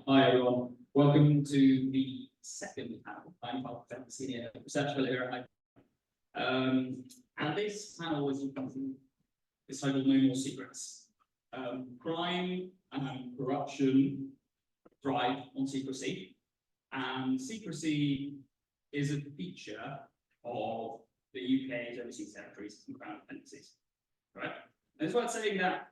Hi everyone. Welcome to the second panel. I'm Paul, Senior Research Fellow here at HIPO. And this panel is titled No More Secrets. Crime and corruption thrive on secrecy, and secrecy is a feature of the UK's overseas territories and crown dependencies. Right? And it's worth saying that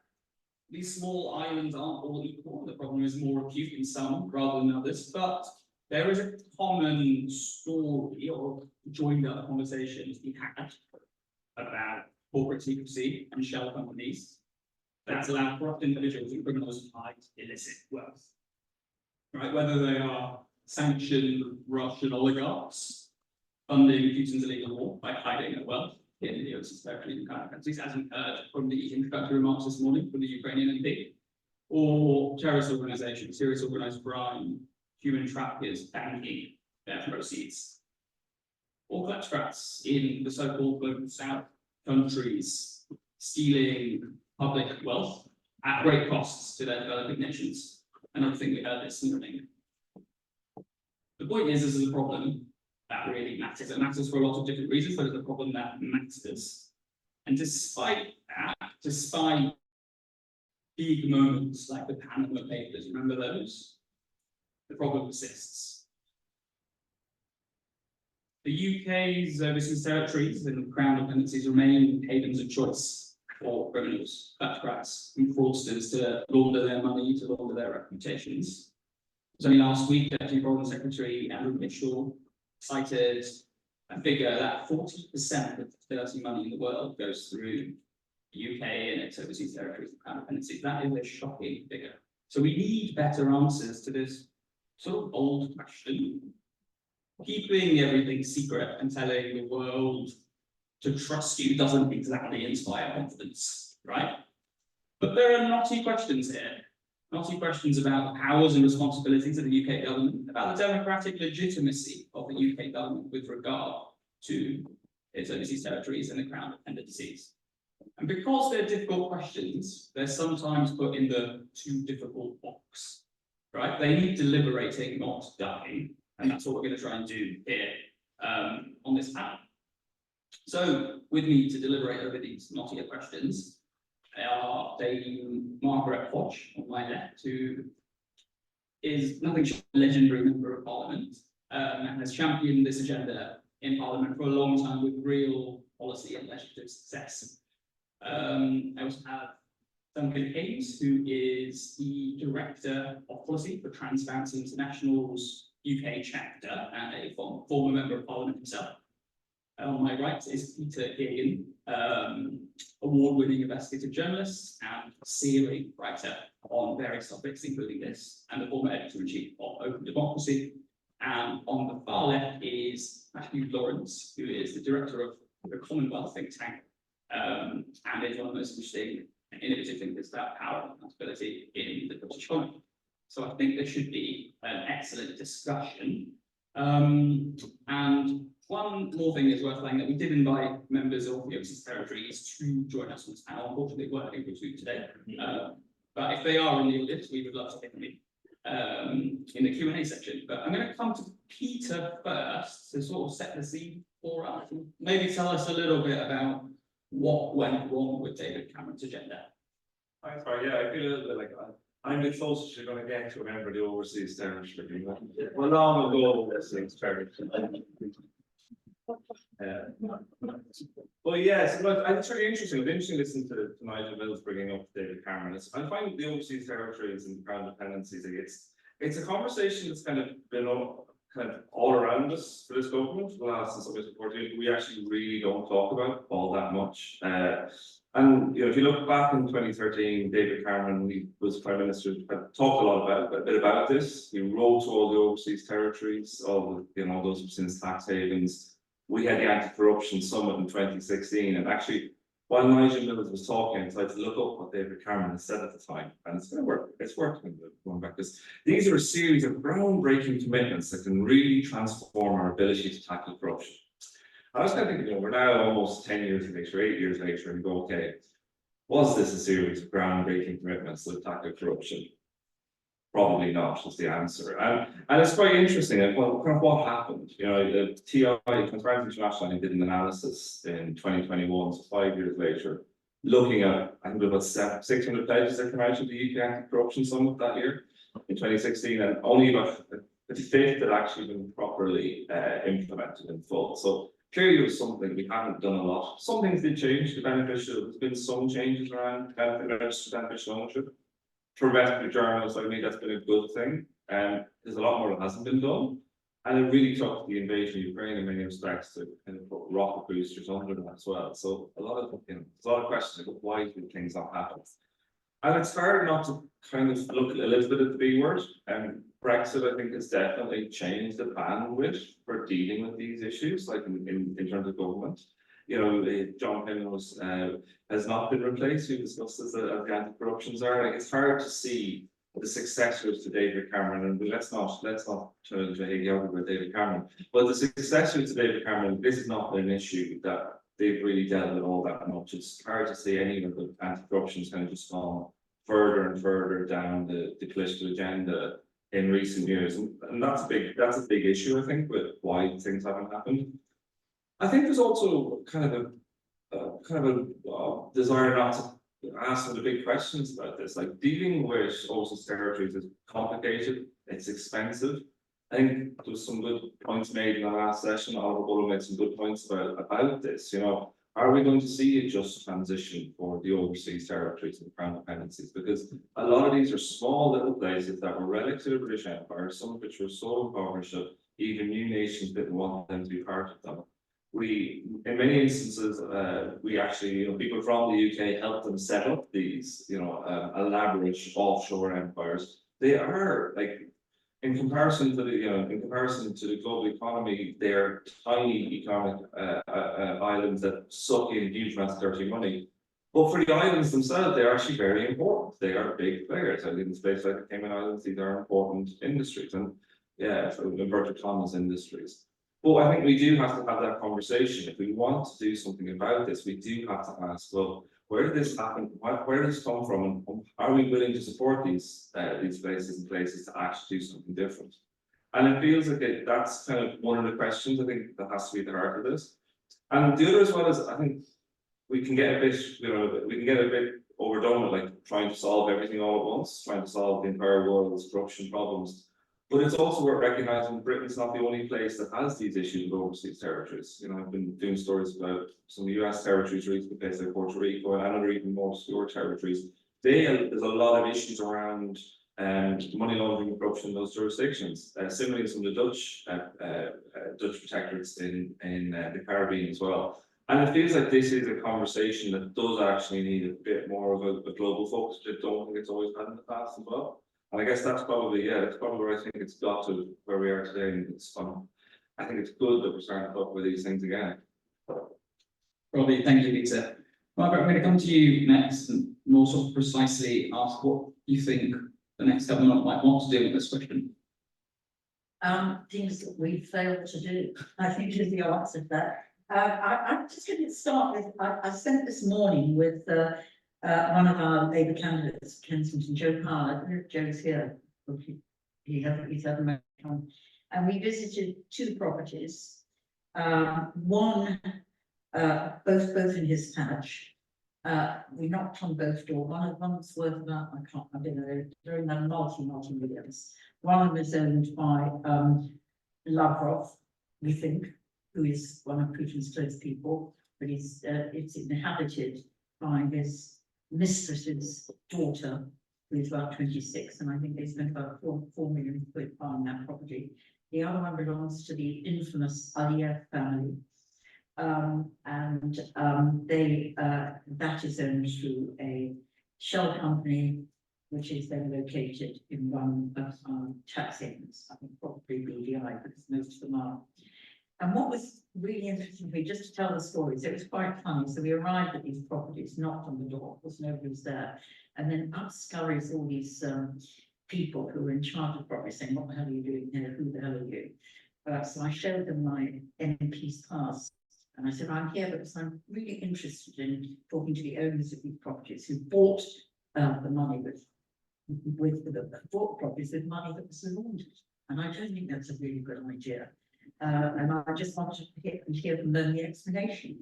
these small islands aren't all equal. The problem is more acute in some rather than others, but there is a common story or joined up conversations we had about corporate secrecy and shell companies that's allowed corrupt individuals and criminals to hide illicit wealth. Right? Whether they are sanctioned Russian oligarchs funding Putin's illegal war by hiding their wealth in the overseas territories and crown countries, as we heard from the introductory remarks this morning from the Ukrainian MP, or terrorist organisations, serious organised crime, human traffickers banking their proceeds, or kleptocrats in the so-called global south countries stealing public wealth at great costs to their developing nations. Another thing we heard this morning. The point is, this is a problem that really matters. It matters for a lot of different reasons, but it's a problem that matters. And despite that, despite big moments like the Panama Papers, remember those? The problem persists. The UK's overseas territories and crown dependencies remain havens of choice for criminals, kleptocrats, and fraudsters to launder their money, to launder their reputations. It was only last week that Deputy Foreign Secretary Andrew Mitchell cited a figure that 40% of the dirty money in the world goes through the UK and its overseas territories and crown dependencies. That is a shocking figure. So we need better answers to this sort of old question. Keeping everything secret and telling the world to trust you doesn't exactly inspire confidence, right? But there are knotty questions here. Knotty questions about the powers and responsibilities of the UK government, about the democratic legitimacy of the UK government with regard to its overseas territories and the crown dependencies. And because they're difficult questions, they're sometimes put in the too difficult box, right? They need deliberating, not dying, and that's what we're going to try and do here on this panel. So, with me to deliberate over these knottier questions are Dame Margaret Hodge on my left, who is nothing short of a legendary member of Parliament and has championed this agenda in Parliament for a long time with real policy and legislative success. I also have Duncan Hayes, who is the Director of Policy for Transparency International's UK chapter and a former member of Parliament himself. On my right is Peter Geoghegan, award-winning investigative journalist and series writer on various topics, including this, and the former editor-in-chief of Open Democracy. And on the far left is Matthew Lawrence, who is the director of the Commonwealth think tank, and is one of the most interesting and innovative thinkers about power and accountability in the British economy. So I think there should be an excellent discussion. And one more thing is worth flagging, that we did invite members of the overseas territories to join us on this panel. Unfortunately, they weren't able to today. But if they are in the audience, we would love to hear from you in the Q&A section. But I'm going to come to Peter first to sort of set the scene for us. Maybe tell us a little bit about what went wrong with David Cameron's agenda. Thanks, Barry. Yeah, I feel a little bit like I'm the closest you're going to get to a member of the overseas territory. Well, long ago, overseas territory. Well, yes, but it's really interesting. It's interesting listening to Nigel Mills bringing up David Cameron. I find the overseas territories and crown dependencies, it's a conversation that's kind of been all around us for this government for the last, since 2014. We actually really don't talk about all that much. And if you look back in 2013, David Cameron, he was Prime Minister, talked a bit about this. He wrote to all the overseas territories, all those since tax havens. We had the Anti-Corruption Summit in 2016, and actually, while Nigel Mills was talking, I decided to look up what David Cameron had said at the time, and it's going to work. It's working going back. These are a series of groundbreaking commitments that can really transform our ability to tackle corruption. I was kind of thinking, we're now almost 10 years later, 8 years later, and go, okay, was this a series of groundbreaking commitments that tackle corruption? Probably not is the answer. And it's quite interesting, like, well, kind of what happened, you know, the TI, Transparency International, I think, did an analysis in 2021, so 5 years later, looking at, I think about 600 pledges that came out of the UK Anti-Corruption Summit that year in 2016, and only about a fifth had actually been properly implemented in full. So clearly it was something we haven't done a lot. Some things did change, there's been some changes around registered beneficial ownership. For investigative journalists, I think that's been a good thing. There's a lot more that hasn't been done. And it really took the invasion of Ukraine in many respects to kind of put rocket boosters under that as well. So a lot of, you know, there's a lot of questions about why did things not happen. And it's hard not to kind of look a little bit at the B word. Brexit, I think, has definitely changed the bandwidth for dealing with these issues, like in terms of government. You know, John Penrose has not been replaced. We discussed this as the anti-corruption czar. Like, it's hard to see the successors to David Cameron, and let's not turn into a hagiography about David Cameron. But the successors to David Cameron, this is not an issue that they've really dealt with all that much. It's hard to see any of the anti-corruption's kind of just gone further and further down the political agenda in recent years, and that's a big issue, I think, with why things haven't happened. I think there's also kind of a desire not to ask some of the big questions about this. Like, dealing with overseas territories is complicated, it's expensive. I think there was some good points made in the last session. Oliver Bullough made some good points about this. You know, are we going to see a just transition for the overseas territories and crown dependencies? Because a lot of these are small little places that were relics of the British Empire, some of which were so impoverished that even new nations didn't want them to be part of them. In many instances, we actually, you know, people from the UK helped them set up these, you know, elaborate offshore empires. They are, like, in comparison to the global economy, they're tiny economic islands that suck in huge amounts of dirty money. But for the islands themselves, they're actually very important. They are big players. I think in space like the Cayman Islands, these are important industries, and yeah, inverted commas industries. But I think we do have to have that conversation. If we want to do something about this, we do have to ask, well, where did this happen? Where did this come from? And are we willing to support these places and places to actually do something different? And it feels like that's kind of one of the questions I think that has to be at the heart of this. And the other as well is, I think we can get a bit, overdone with, like, trying to solve everything all at once, trying to solve the entire world's corruption problems. But it's also worth recognizing Britain's not the only place that has these issues with overseas territories. You know, I've been doing stories about some US territories recently, places like Puerto Rico and other even more obscure territories. There's a lot of issues around money laundering and corruption in those jurisdictions. Similarly, some of the Dutch protectorates in the Caribbean as well. And it feels like this is a conversation that does actually need a bit more of a global focus, which I don't think it's always had in the past as well. And I guess that's probably where I think it's got to where we are today. And it's fun. I think it's good that we're starting to talk about these things again. Robbie, thank you, Peter. Margaret, I'm going to come to you next and more sort of precisely ask what you think the next government might want to do with this question. Things that we failed to do, I think, is the answer to that. I'm just going to start with, I spent this morning with one of our Labour candidates, Kensington, Joe Powell. I don't know if Joe's here. He's had a moment. And we visited two properties. One, both in his patch. We knocked on both doors. One's worth about, I don't know, they're in the multi-millions. One of them is owned by Lavrov, we think, who is one of Putin's close people, but it's inhabited by his mistress's daughter, who is about 26, and I think they spent about 4 million quid buying that property. The other one belongs to the infamous Aliyev family, that is owned through a shell company, which is then located in one of tax havens, I think probably BVI, because most of them are. And what was really interesting for me, just to tell the stories, it was quite funny. So we arrived at these properties, knocked on the door, because nobody was there. And then up scurries all these people who were in charge of the property saying, what the hell are you doing here? Who the hell are you? So I showed them my MP's pass. And I said, I'm here because I'm really interested in talking to the owners of these properties who bought the money with with the bought properties with money that was laundered. And I don't think that's a really good idea. And I just wanted to hear from them the explanation.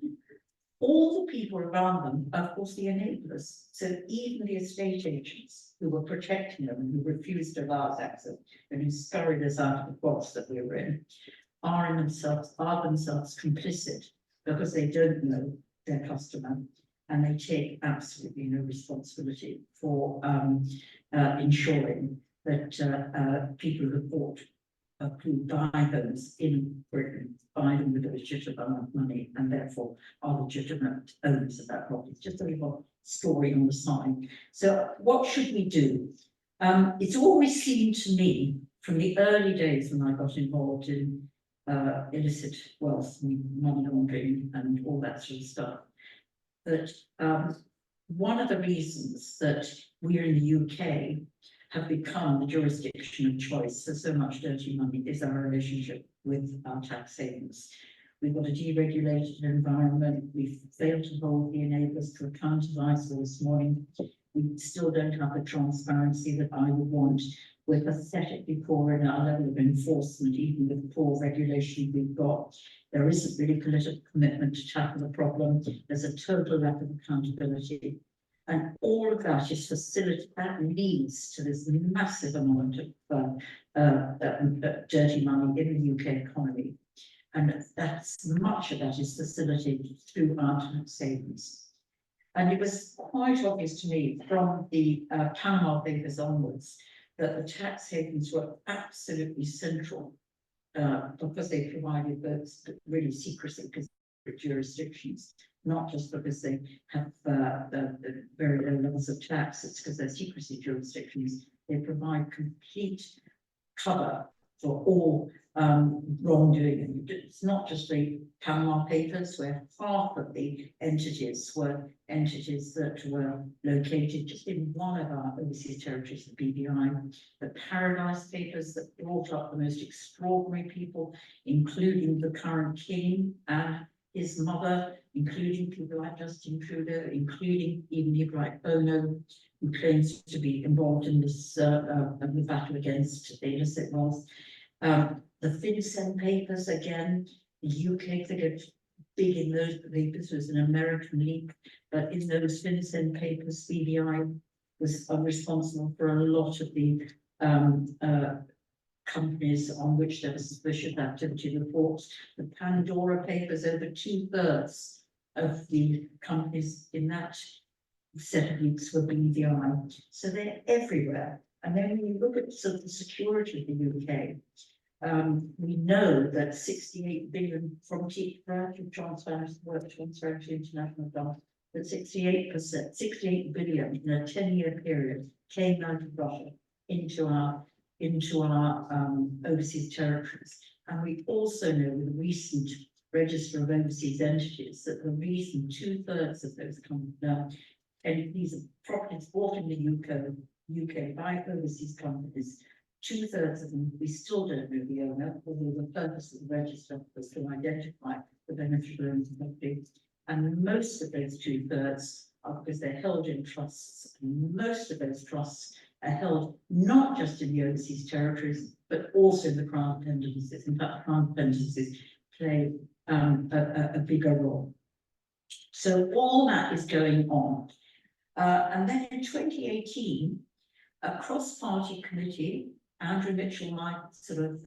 All the people around them, are, of course, the enablers. So even the estate agents who were protecting them and who refused to allow us access and who scurried us out of the box that we were in, are themselves complicit because they don't know their customer and they take absolutely no responsibility for ensuring that people who bought who buy homes in Britain buy them with a legitimate amount of money and therefore are legitimate owners of that property. It's just a little story on the side. So what should we do? It's always seemed to me from the early days when I got involved in illicit wealth, money laundering and all that sort of stuff, that one of the reasons that we're in the UK have become the jurisdiction of choice for so much dirty money is our relationship with our tax havens. We've got a deregulated environment. We've failed to hold the enablers to account, as I saw this morning. We still don't have the transparency that I would want. We're pathetically poor in our level of enforcement, even with the poor regulation we've got. There isn't really political commitment to tackle the problem. There's a total lack of accountability. And all of that is facilitated, that leads to this massive amount of dirty money in the UK economy. And that's much of that is facilitated through our tax savings. And it was quite obvious to me from the Panama Papers onwards that the tax havens were absolutely central because they provided those really secrecy jurisdictions, not just because they have the very low levels of tax, it's because they're secrecy jurisdictions. They provide complete cover for all wrongdoing. It's not just the Panama Papers, where half of the entities were entities that were located just in one of our overseas territories, the BVI. The Paradise Papers that brought up the most extraordinary people, including the current king and his mother, including people like Justin Trudeau, including even people like Bono, who claims to be involved in this the battle against illicit wealth. The FinCEN Papers, again, the UK figured big in those papers was an American leak, but in those FinCEN Papers, BVI was responsible for a lot of the companies on which there was suspicious activity reports. The Pandora Papers, over 2/3 of the companies in that set of leaks were BVI. So they're everywhere. And then when you look at sort of the security of the UK, we know that 68 billion from Transparency International done, that 68 billion in a 10-year period came out of Russia into our overseas territories. And we also know with the recent register of overseas entities that the reason 2/3 of those entities of properties bought in the UK by overseas companies, 2/3 of them, we still don't know the owner, although the purpose of the register was to identify the beneficial owners of property. And most of those 2/3 are because they're held in trusts. And most of those trusts are held not just in the overseas territories, but also in the Crown dependencies. In fact, Crown dependencies play a bigger role. So all that is going on. And then in 2018, a cross-party committee, Andrew Mitchell, my sort of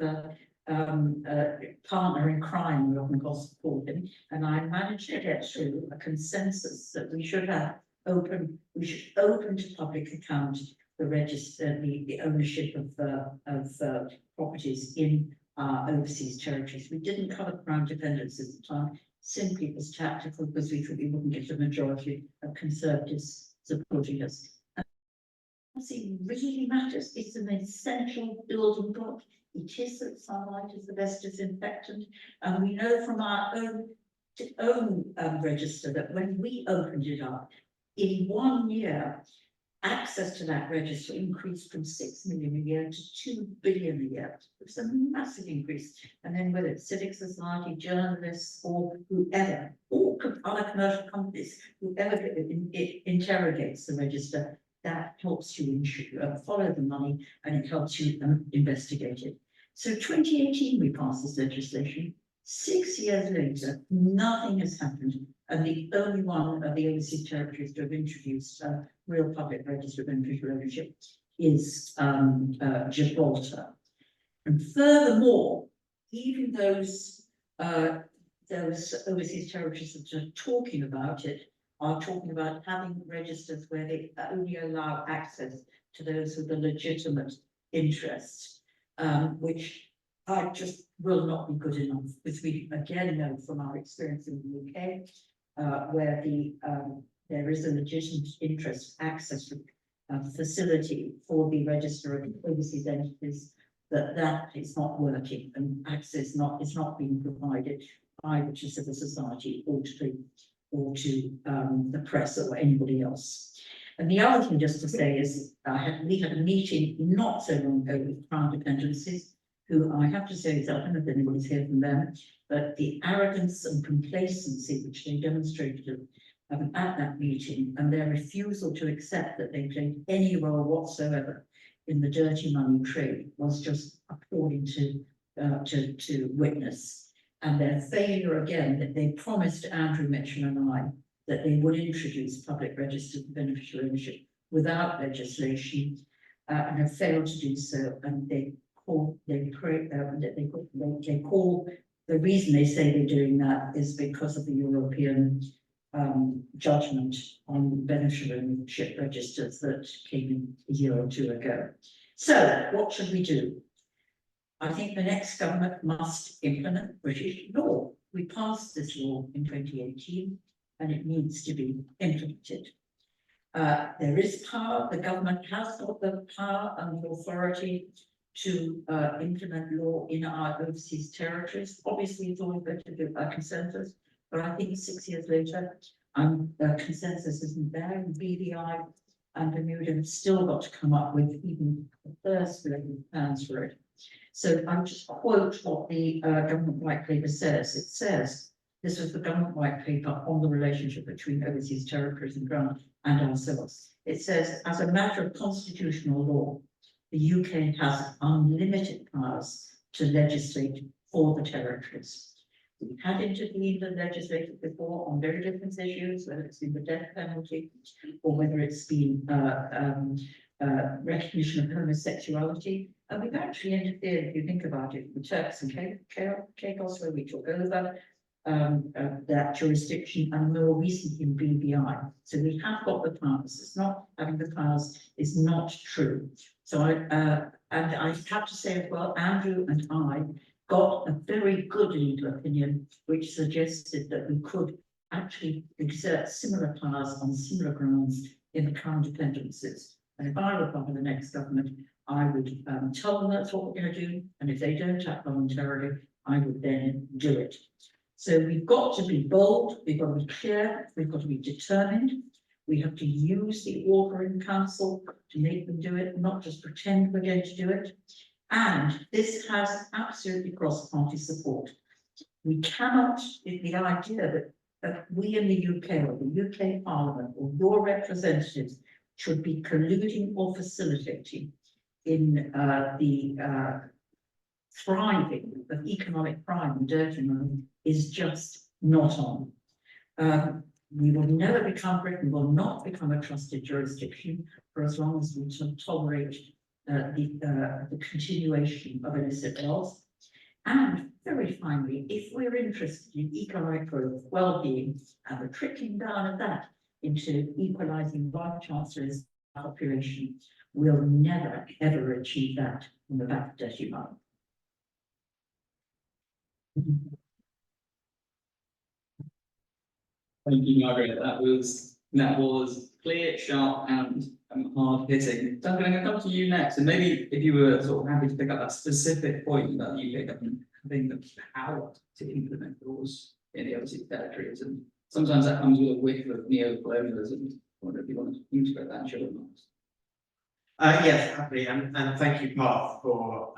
partner in crime, we often call him, and I managed to get through a consensus that we should open to public account the register, the ownership of properties in our overseas territories. We didn't cover Crown dependencies at the time, simply it was tactical because we thought we wouldn't get a majority of Conservatives supporting us. It really matters. It's an essential building block. It is that sunlight is the best disinfectant, and we know from our own register that when we opened it up, in 1 year, access to that register increased from 6 million a year to 2 billion a year. It was a massive increase. And then whether it's civic society, journalists, or whoever, or other commercial companies, whoever interrogates the register, that helps you follow the money and it helps you investigate it. So 2018, we passed this legislation. 6 years later, nothing has happened. And the only one of the overseas territories to have introduced a real public register of beneficial ownership is Gibraltar. And furthermore, even those overseas territories that are talking about it are talking about having registers where they only allow access to those with a legitimate interest, which I just will not be good enough, because we again know from our experience in the UK, where there is a legitimate interest access facility for the register of overseas entities, that is not working and access is not being provided either to civil society or to the press or anybody else. And the other thing just to say is, we had a meeting not so long ago with Crown Dependencies, who I have to say is, I don't know if anybody's heard from them, but the arrogance and complacency which they demonstrated at that meeting, and their refusal to accept that they played any role whatsoever in the dirty money trade, was just appalling to witness. And their failure again, that they promised Andrew Mitchell and I that they would introduce public registers of beneficial ownership without legislation, and have failed to do so. And the reason they say they're doing that is because of the European judgment on beneficial ownership registers that came in a year or two ago. So what should we do? I think the next government must implement British law. We passed this law in 2018 and it needs to be implemented. There is power, the government has got the power and the authority to implement law in our overseas territories. Obviously, it's always better to do a consensus, but I think 6 years later, consensus isn't there, and BVI and Bermuda have still got to come up with even the first level plans for it. So I'll just quote what the government white paper says. It says, this was the government white paper on the relationship between overseas territories and Crown and ourselves. It says, as a matter of constitutional law, the UK has unlimited powers to legislate for the territories. We had intervened and legislated before on very different issues, whether it's been the death penalty or whether it's been recognition of homosexuality. And we've actually interfered, if you think about it, with Turks and Caicos, where we took over that jurisdiction, and more recently in BVI. So we have got the powers. It's not having the powers is not true. So I have to say as well, Andrew and I got a very good legal opinion which suggested that we could actually exert similar powers on similar grounds in the Crown dependencies. And if I were part of the next government, I would tell them that's what we're going to do, and if they don't act voluntarily, I would then do it. So we've got to be bold, we've got to be clear, we've got to be determined. We have to use the order in council to make them do it, not just pretend we're going to do it. And this has absolutely cross-party support. We cannot, the idea that we in the UK or the UK Parliament or your representatives should be colluding or facilitating in the thriving of economic crime and dirty money is just not on. We will never become, Britain will not become a trusted jurisdiction for as long as we tolerate the continuation of illicit laws. And very finally, if we're interested in economic growth, well-being, and the trickling down of that into equalising life chances of the population, we'll never ever achieve that on the back of dirty money. Thank you, Margaret. That was clear, sharp, and hard hitting. Duncan, I'm going to come to you next, and maybe if you were sort of happy to pick up that specific point about the UK government having the power to implement laws in the overseas territories, and sometimes that comes with a whiff of neo-colonialism. I wonder if you want to integrate that into your remarks. Yes, happily, and thank you, Parth, for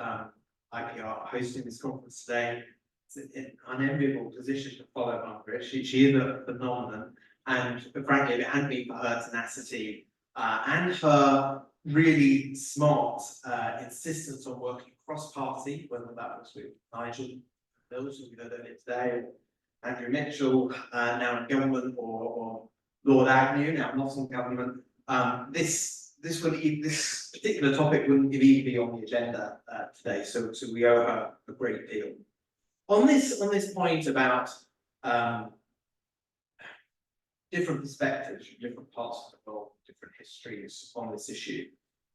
IPR hosting this conference today. It's an unenviable position to follow Margaret. She is a phenomenon, and frankly, if it hadn't been for her tenacity and her really smart insistence on working cross-party, whether that was with Nigel Mills, who we heard earlier today, or Andrew Mitchell, now in government, or Lord Agnew, now not in government. This particular topic wouldn't even be on the agenda today, so we owe her a great deal. On this point about different perspectives from different parts of the world, different histories on this issue.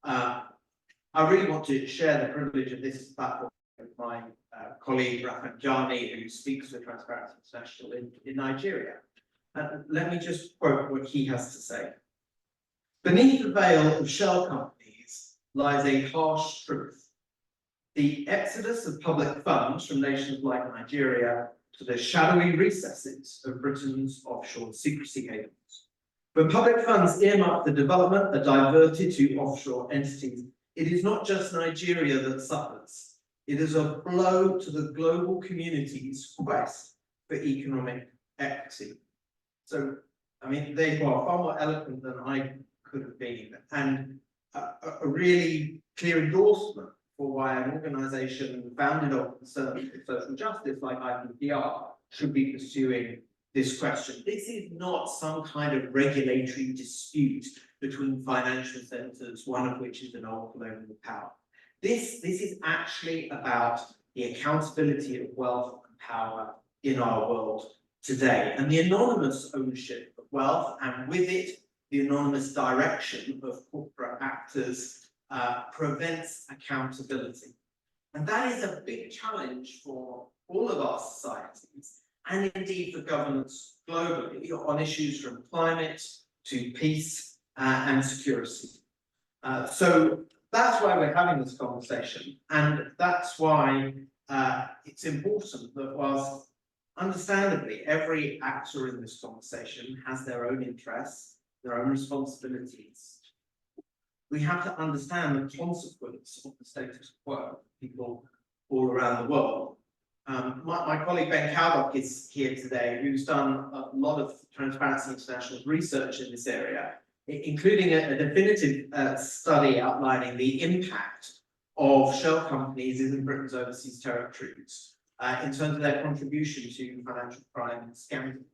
I really want to share the privilege of this platform with my colleague Rafan Jani, who speaks for Transparency International in Nigeria. Let me just quote what he has to say. Beneath the veil of shell companies lies a harsh truth. The exodus of public funds from nations like Nigeria to the shadowy recesses of Britain's offshore secrecy havens. When public funds earmarked for development are diverted to offshore entities, it is not just Nigeria that suffers. It is a blow to the global community's quest for economic equity. So, I mean, they are far more eloquent than I could have been, and a really clear endorsement for why an organisation founded on concerns with social justice like IPPR should be pursuing this question. This is not some kind of regulatory dispute between financial centres, one of which is an old colonial power. This is actually about the accountability of wealth and power in our world today, and the anonymous ownership of wealth, and with it, the anonymous direction of corporate actors prevents accountability. And that is a big challenge for all of our societies, and indeed for governments globally, on issues from climate to peace and security. So that's why we're having this conversation, and that's why it's important that whilst understandably every actor in this conversation has their own interests, their own responsibilities, we have to understand the consequence of the status quo of people all around the world. My colleague Ben Cowdock is here today, who's done a lot of Transparency International's research in this area, including a definitive study outlining the impact of shell companies in Britain's overseas territories in terms of their contribution to financial crime and scamming.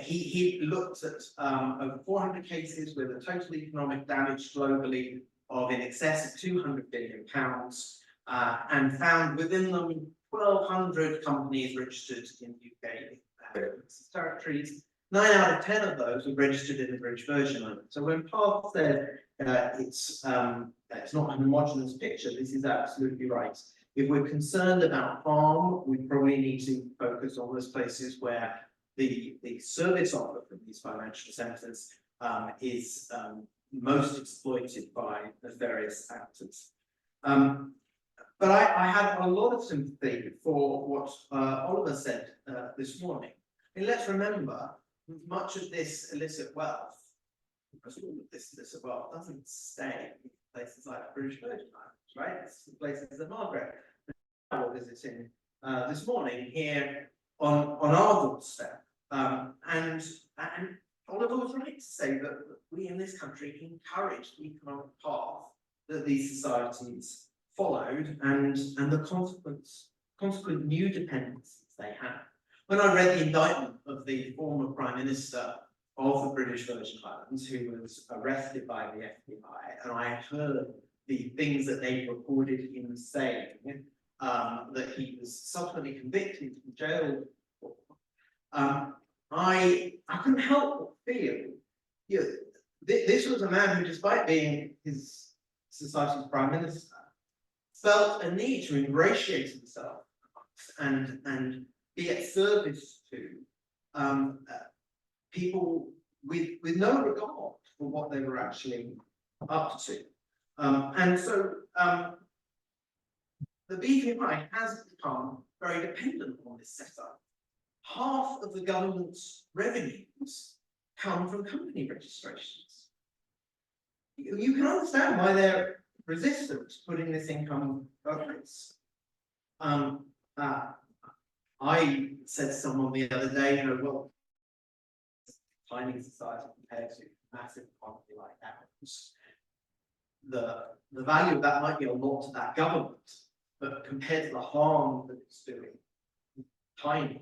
He looked at over 400 cases with a total economic damage globally of in excess of £200 billion, and found within them 1,200 companies registered in UK territories. 9 out of 10 of those were registered in the British Virgin Islands. So when Parth said it's not a homogeneous picture, this is absolutely right. If we're concerned about harm, we probably need to focus on those places where the service offer from these financial centres is most exploited by nefarious actors. But I had a lot of sympathy for what Oliver said this morning. And let's remember, much of this illicit wealth, because all of this illicit wealth doesn't stay in places like the British Virgin Islands, right? It's the places that Margaret was visiting this morning here on our doorstep. And Oliver was right to say that we in this country encouraged the economic path that these societies followed, and the consequent new dependencies they had. When I read the indictment of the former Prime Minister of the British Virgin Islands, who was arrested by the FBI, and I heard the things that they recorded him saying, that he was subsequently convicted and jailed for, I couldn't help but feel, you know, this was a man who, despite being his society's Prime Minister, felt a need to ingratiate himself and be at service to people with no regard for what they were actually up to. And so the BVI has become very dependent on this setup. Half of the government's revenues come from company registrations. You can understand why they're resistant to putting this income at risk. I said to someone the other day, well, declining society compared to massive economy like ours, the value of that might be a lot to that government, but compared to the harm that it's doing, tiny.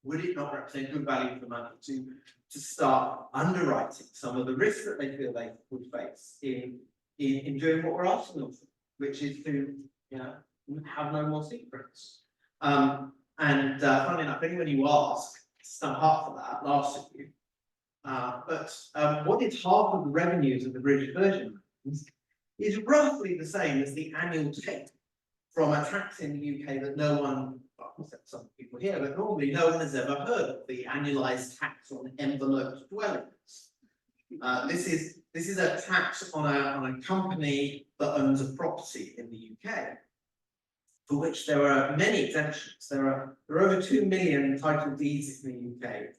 Would it not represent good value for money to start underwriting some of the risks that they feel they would face in doing what we're asking of them, which is to, you know, have no more secrets. Funny enough, anyone you ask, stump up for that, laughs at you. What is half of the revenues of the British Virgin Islands is roughly the same as the annual take from a tax in the UK that no one, well, except some people here, but normally no one has ever heard of, the annualised tax on enveloped dwellings. This is a tax on a company that owns a property in the UK, for which there are many exemptions. There are over 2 million title deeds in the UK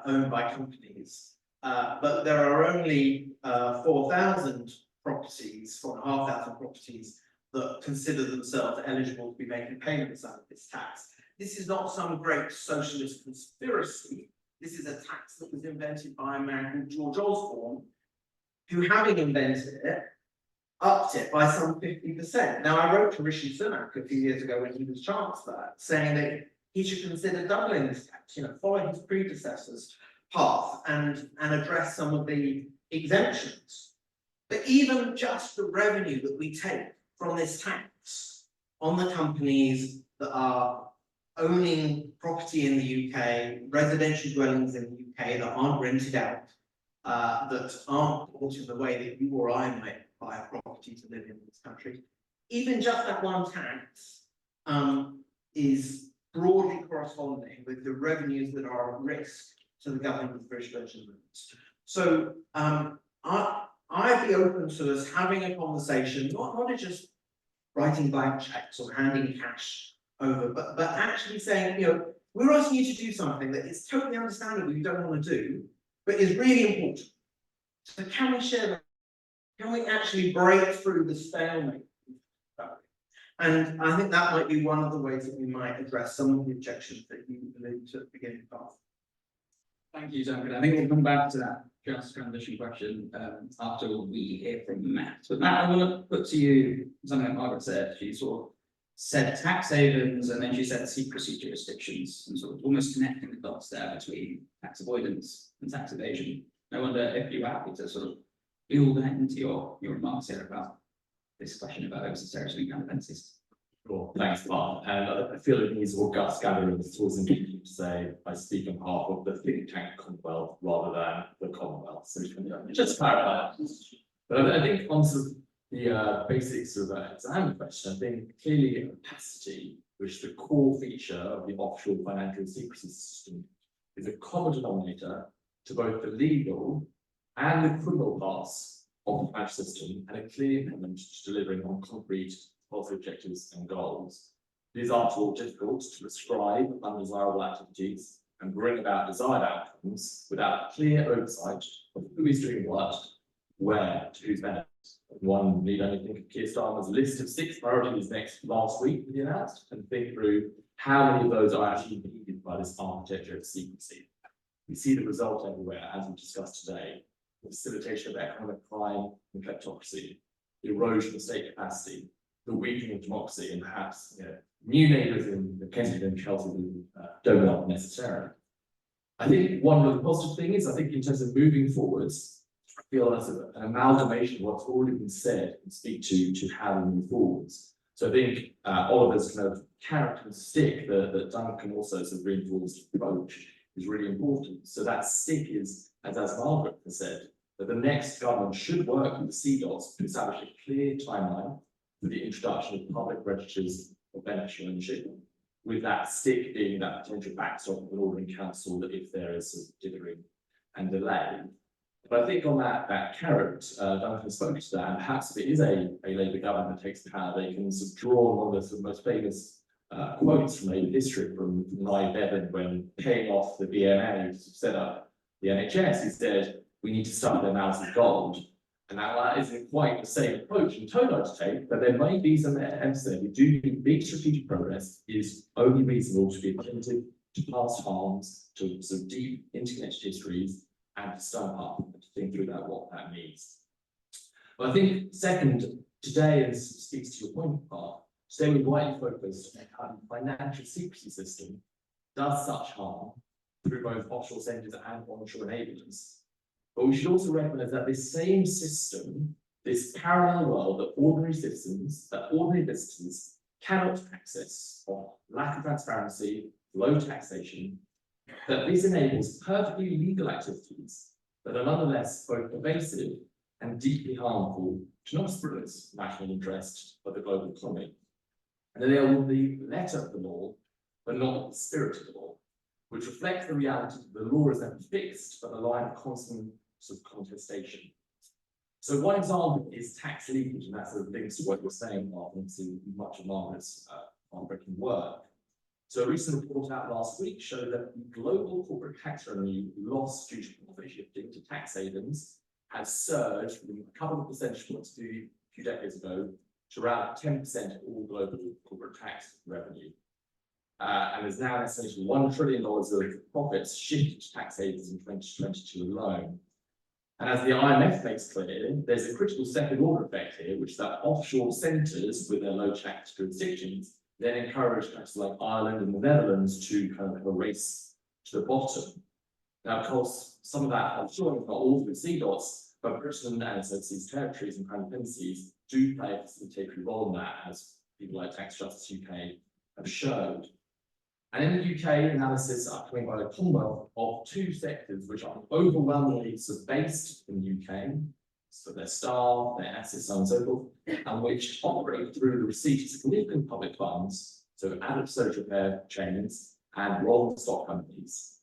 owned by companies, but there are only 4,000 properties, 4,500 properties that consider themselves eligible to be making payments out of this tax. This is not some great socialist conspiracy. This is a tax that was invented by a man called George Osborne, who, having invented it, upped it by some 50%. Now, I wrote to Rishi Sunak a few years ago when he was Chancellor, saying that he should consider doubling this tax, you know, follow his predecessor's path and address some of the exemptions. But even just the revenue that we take from this tax on the companies that are owning property in the UK, residential dwellings in the UK that aren't rented out, that aren't bought in the way that you or I might buy a property to live in this country, even just that one tax is broadly corresponding with the revenues that are at risk to the government of the British Virgin Islands. So I'd be open to us having a conversation, not just writing blank checks or handing cash over, but actually saying, you know, we're asking you to do something that is totally understandable you don't want to do, but is really important. So can we share that? Can we actually break through the stalemate? And I think that might be one of the ways that we might address some of the objections that you alluded to at the beginning of. Thank you, Duncan. I think we'll come back to that just transition question after we hear from Matt. But Matt, I want to put to you something that Margaret said. She sort of said tax havens and then she said secrecy jurisdictions and sort of almost connecting the dots there between tax avoidance and tax evasion. I wonder if you were happy to sort of build that into your remarks here about this question about overseas territory and dependencies. Sure, thanks, Mark. And I feel it needs august gatherings towards important to say I speak on behalf of the think tank Commonwealth rather than the Commonwealth. So just clarify. But I think on sort of the basics of the exam question, I think clearly opacity, which is the core feature of the offshore financial secrecy system, is a common denominator to both the legal and the criminal parts of the financial system, and a clear commitment to delivering on concrete policy objectives and goals. These aren't all difficult to prescribe undesirable activities and bring about desired outcomes without clear oversight of who is doing what, where, to whose benefit. One need only think of Keir Starmer's list of 6 priorities last week that he announced, and think through how many of those are actually impeded by this architecture of secrecy. We see the result everywhere, as we discussed today: the facilitation of economic crime and kleptocracy, the erosion of state capacity, the weakening of democracy, and perhaps new neighbours in Kensington and Chelsea who don't want necessarily. I think one of the positive things, I think in terms of moving forwards, I feel that's an amalgamation of what's already been said and speak to how we move forwards. So I think Oliver's kind of carrot and stick that Duncan also sort of reinforced approach is really important. So that stick is, as Margaret has said, that the next government should work with the CDOTs to establish a clear timeline for the introduction of public registers of beneficial ownership, with that stick being that potential backstop of an ordering council that if there is sort of dithering and delay. But I think on that carrot, Duncan spoke to that, and perhaps if it is a Labour government that takes power, they can sort of draw on one of the sort of most famous quotes from Labour history from Nye Bevan when paying off the BMA to set up the NHS. He said, we need to stuff their mouths with gold. And now that isn't quite the same approach and tone I'd take, but there may be some attempts there. We do think big strategic progress is only reasonable to be attentive to past harms, to sort of deep interconnected histories, and to stump up and to think through that, what that means. But I think second, today, and this speaks to your point, Mark, today we're widely focused on how the financial secrecy system does such harm through both offshore centres and onshore enablers. But we should also recognise that this same system, this parallel world that ordinary citizens, that ordinary visitors cannot access on lack of transparency, low taxation, that this enables perfectly legal activities that are nonetheless both pervasive and deeply harmful to not just Britain's national interest, but the global economy. And they are the letter of the law, but not the spirit of the law, which reflects the reality that the law is never fixed, but a line of constant sort of contestation. So one example is tax leakage, and that sort of links to what you're saying, Mark, and to much of Margaret's groundbreaking work. So a recent report out last week showed that the global corporate tax revenue loss due to profit shifting to tax havens has surged from a couple of percentage points a few decades ago to around 10% of all global corporate tax revenue. And there's now an estimated $1 trillion of profits shifted to tax havens in 2022 alone. And as the IMF makes clear, there's a critical second order effect here, which is that offshore centres with their low tax jurisdictions then encourage countries like Ireland and the Netherlands to kind of have a race to the bottom. Now, of course, some of that offshore, if not all of the sea dots, but Britain and its territories and crown dependencies do play a facilitatory role in that, as people like Tax Justice UK have showed. And in the UK, analysis are coming by the Commonwealth of two sectors which are overwhelmingly sort of based in the UK, so their staff, their assets, so on and so forth, and which operate through the receipt of significant public funds, so added social repair chains and rolling stock companies.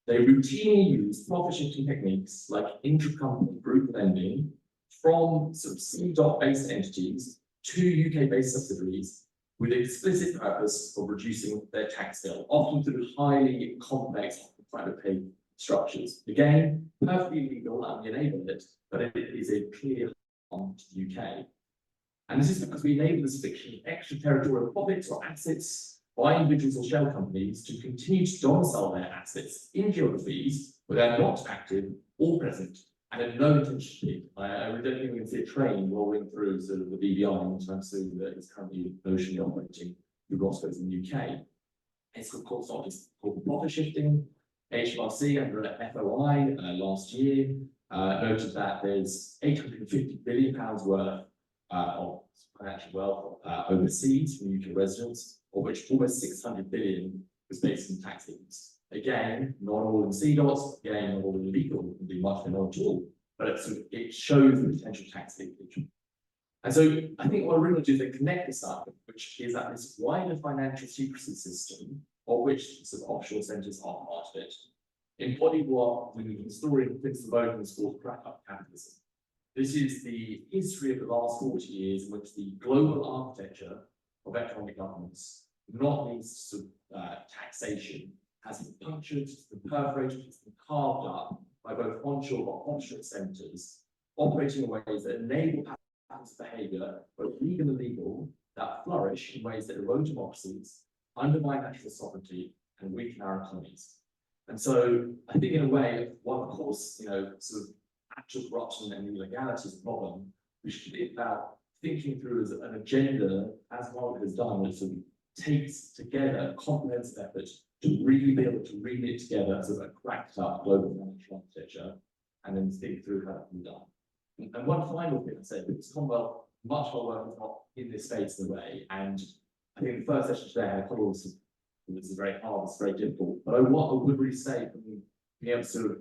They routinely use profit-shifting techniques like intra-company group lending from sort of C-based entities to UK-based subsidiaries with the explicit purpose of reducing their tax bill, often through highly complex private pay structures. Again, perfectly legal and we enable it, but it is a clear harm to the UK. And this is because we enable this fiction of extraterritorial profits or assets by individuals or shell companies to continue to domicile their assets in geographies where they're not active or present, and have no intention to be. I really don't think we can see a train rolling through sort of the BVI anytime soon that is currently notionally operating through Roscoe's in the UK. It's of course not just called profit shifting. HMRC under FOI last year noted that there's £850 billion worth of financial wealth overseas from UK residents, of which almost 600 billion was based in tax havens. Again, not all in CDOTs, again, not all illegal, can be much more not at all, but it shows the potential tax leakage. And so I think what I really want to do is connect this up, which is that this wider financial secrecy system, of which sort of offshore centres are part of it, embody what the historian Christopher Bowden called crack-up capitalism. This is the history of the last 40 years in which the global architecture of economic governance, not least sort of taxation, has been punctured, been perforated, has been carved up by both onshore or offshore centres, operating in ways that enable patterns of behaviour, both legal and illegal, that flourish in ways that erode democracies, undermine national sovereignty, and weaken our economies. And so I think in a way, while of course, sort of actual corruption and illegality is a problem, we should be about thinking through as an agenda, as Margaret has done, which sort of takes together a comprehensive effort to really be able to relate together sort of a cracked up global financial architecture, and then think through how it can be done. And one final thing I said, because Commonwealth, much of our work is not in this space in a way, and I think the first session today, I thought this is very hard, it's very difficult, but what I would really say from being able to sort of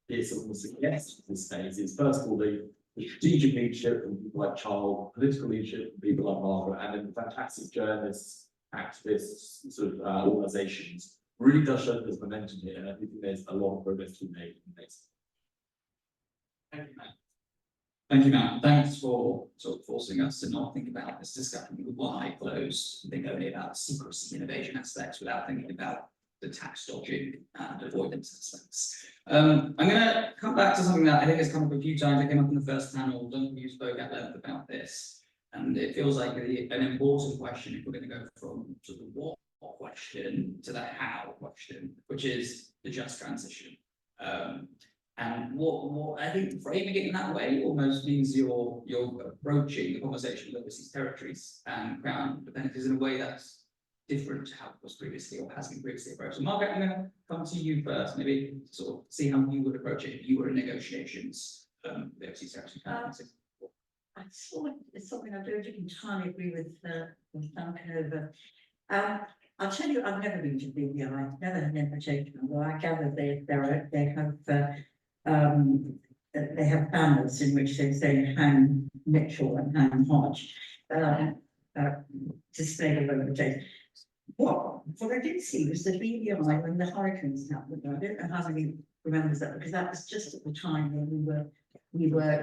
be sort of suggest in this space is, first of all, the strategic leadership from people like Charles, political leadership from people like Margaret, and then fantastic journalists, activists, sort of organisations, really does show there's momentum here, and I think there's a lot of progress to be made in this. Thank you, Matt. Thank you, Matt. Thanks for sort of forcing us to not think about this discussion with one eye closed, think only about secrecy innovation aspects without thinking about the tax dodging and avoidance aspects. I'm going to come back to something that I think has come up a few times. I came up in the first panel, you spoke at length about this, and it feels like an important question if we're going to go from sort of the what question to the how question, which is the just transition. And what I think framing it in that way almost means you're approaching the conversation with overseas territories and crown dependencies in a way that's different to how it was previously or has been previously approached. So Margaret, I'm gonna come to you first, maybe sort of see how you would approach it if you were in negotiations, the overseas territory dependencies. I saw it, it's something I don't entirely agree with Duncan over. I'll tell you, I've never been to BVI, never had an invitation, although I gather they have banners in which they say hang Mitchell and hang Hodge. Displayed all over the place. What I did see was the BVI when the hurricanes happened. I don't know how many remembers that, because that was just at the time when we were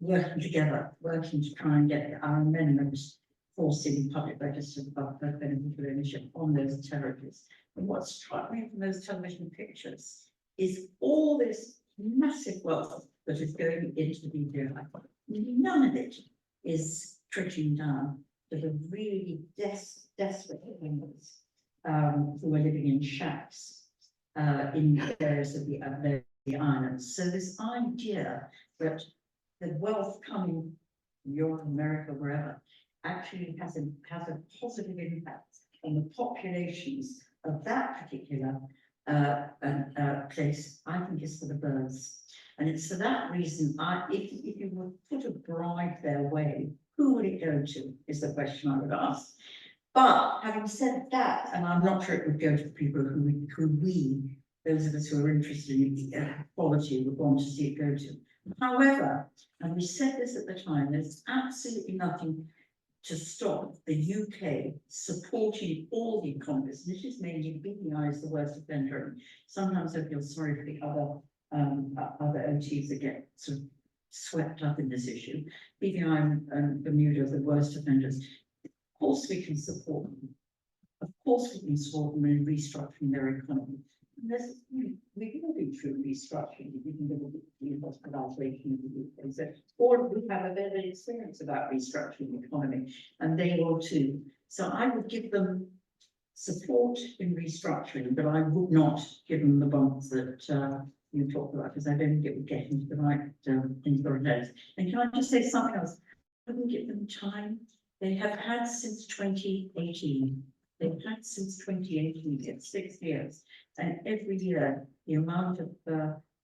working together, working to try and get our amendments forcing public register of beneficial ownership on those territories. And what struck me from those television pictures is all this massive wealth that is going into the BVI. None of it is trickling down to the really desperate members who are living in shacks in areas of the islands. So this idea that the wealth coming from Europe, America, wherever, actually has a positive impact on the populations of that particular place, I think is for the birds. And it's for that reason, if you would put a bribe their way, who would it go to, is the question I would ask. But having said that, and I'm not sure it would go to the people those of us who are interested in equality would want to see it go to. However, and we said this at the time, there's absolutely nothing to stop the UK supporting all the economists. This is mainly BVI is the worst offender. Sometimes I feel sorry for the other OTs that get sort of swept up in this issue. BVI and Bermuda are the worst offenders. Of course we can support them. Of course we can support them in restructuring their economy. We've all been through restructuring, we can look at the hospitalisation of the UK. So, or we have a better experience about restructuring the economy, and they will too. So I would give them support in restructuring, but I would not give them the bumps that you talked about, because I don't think it would get into the right things for heads. And can I just say something else? I wouldn't give them time. They have had since 2018. They've had since 2018, it's 6 years. And every year, the amount of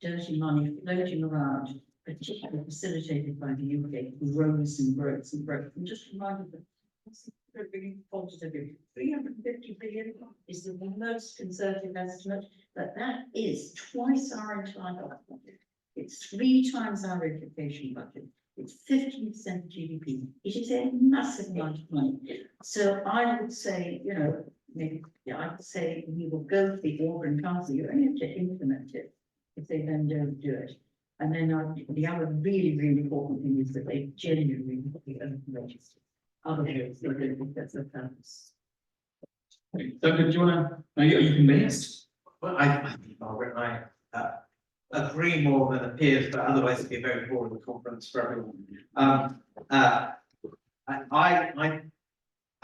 dirty money floating around, particularly facilitated by the UK, grows and grows and grows. I'm just reminded that that's really positive. 350 billion is the most conservative estimate, but that is twice our entire budget. It's 3 times our education budget. It's 15% GDP. It is a massive amount of money. So I would say, you know, maybe I'd say we will go to the Organ Council. You only have to implement it if they then don't do it. And then the other really, really important thing is that they genuinely register. Otherwise, they don't think that's the purpose. Duncan, do you wanna, are you convinced? Well, I think Margaret and I agree more than appears, but otherwise it'd be a very boring conference for everyone.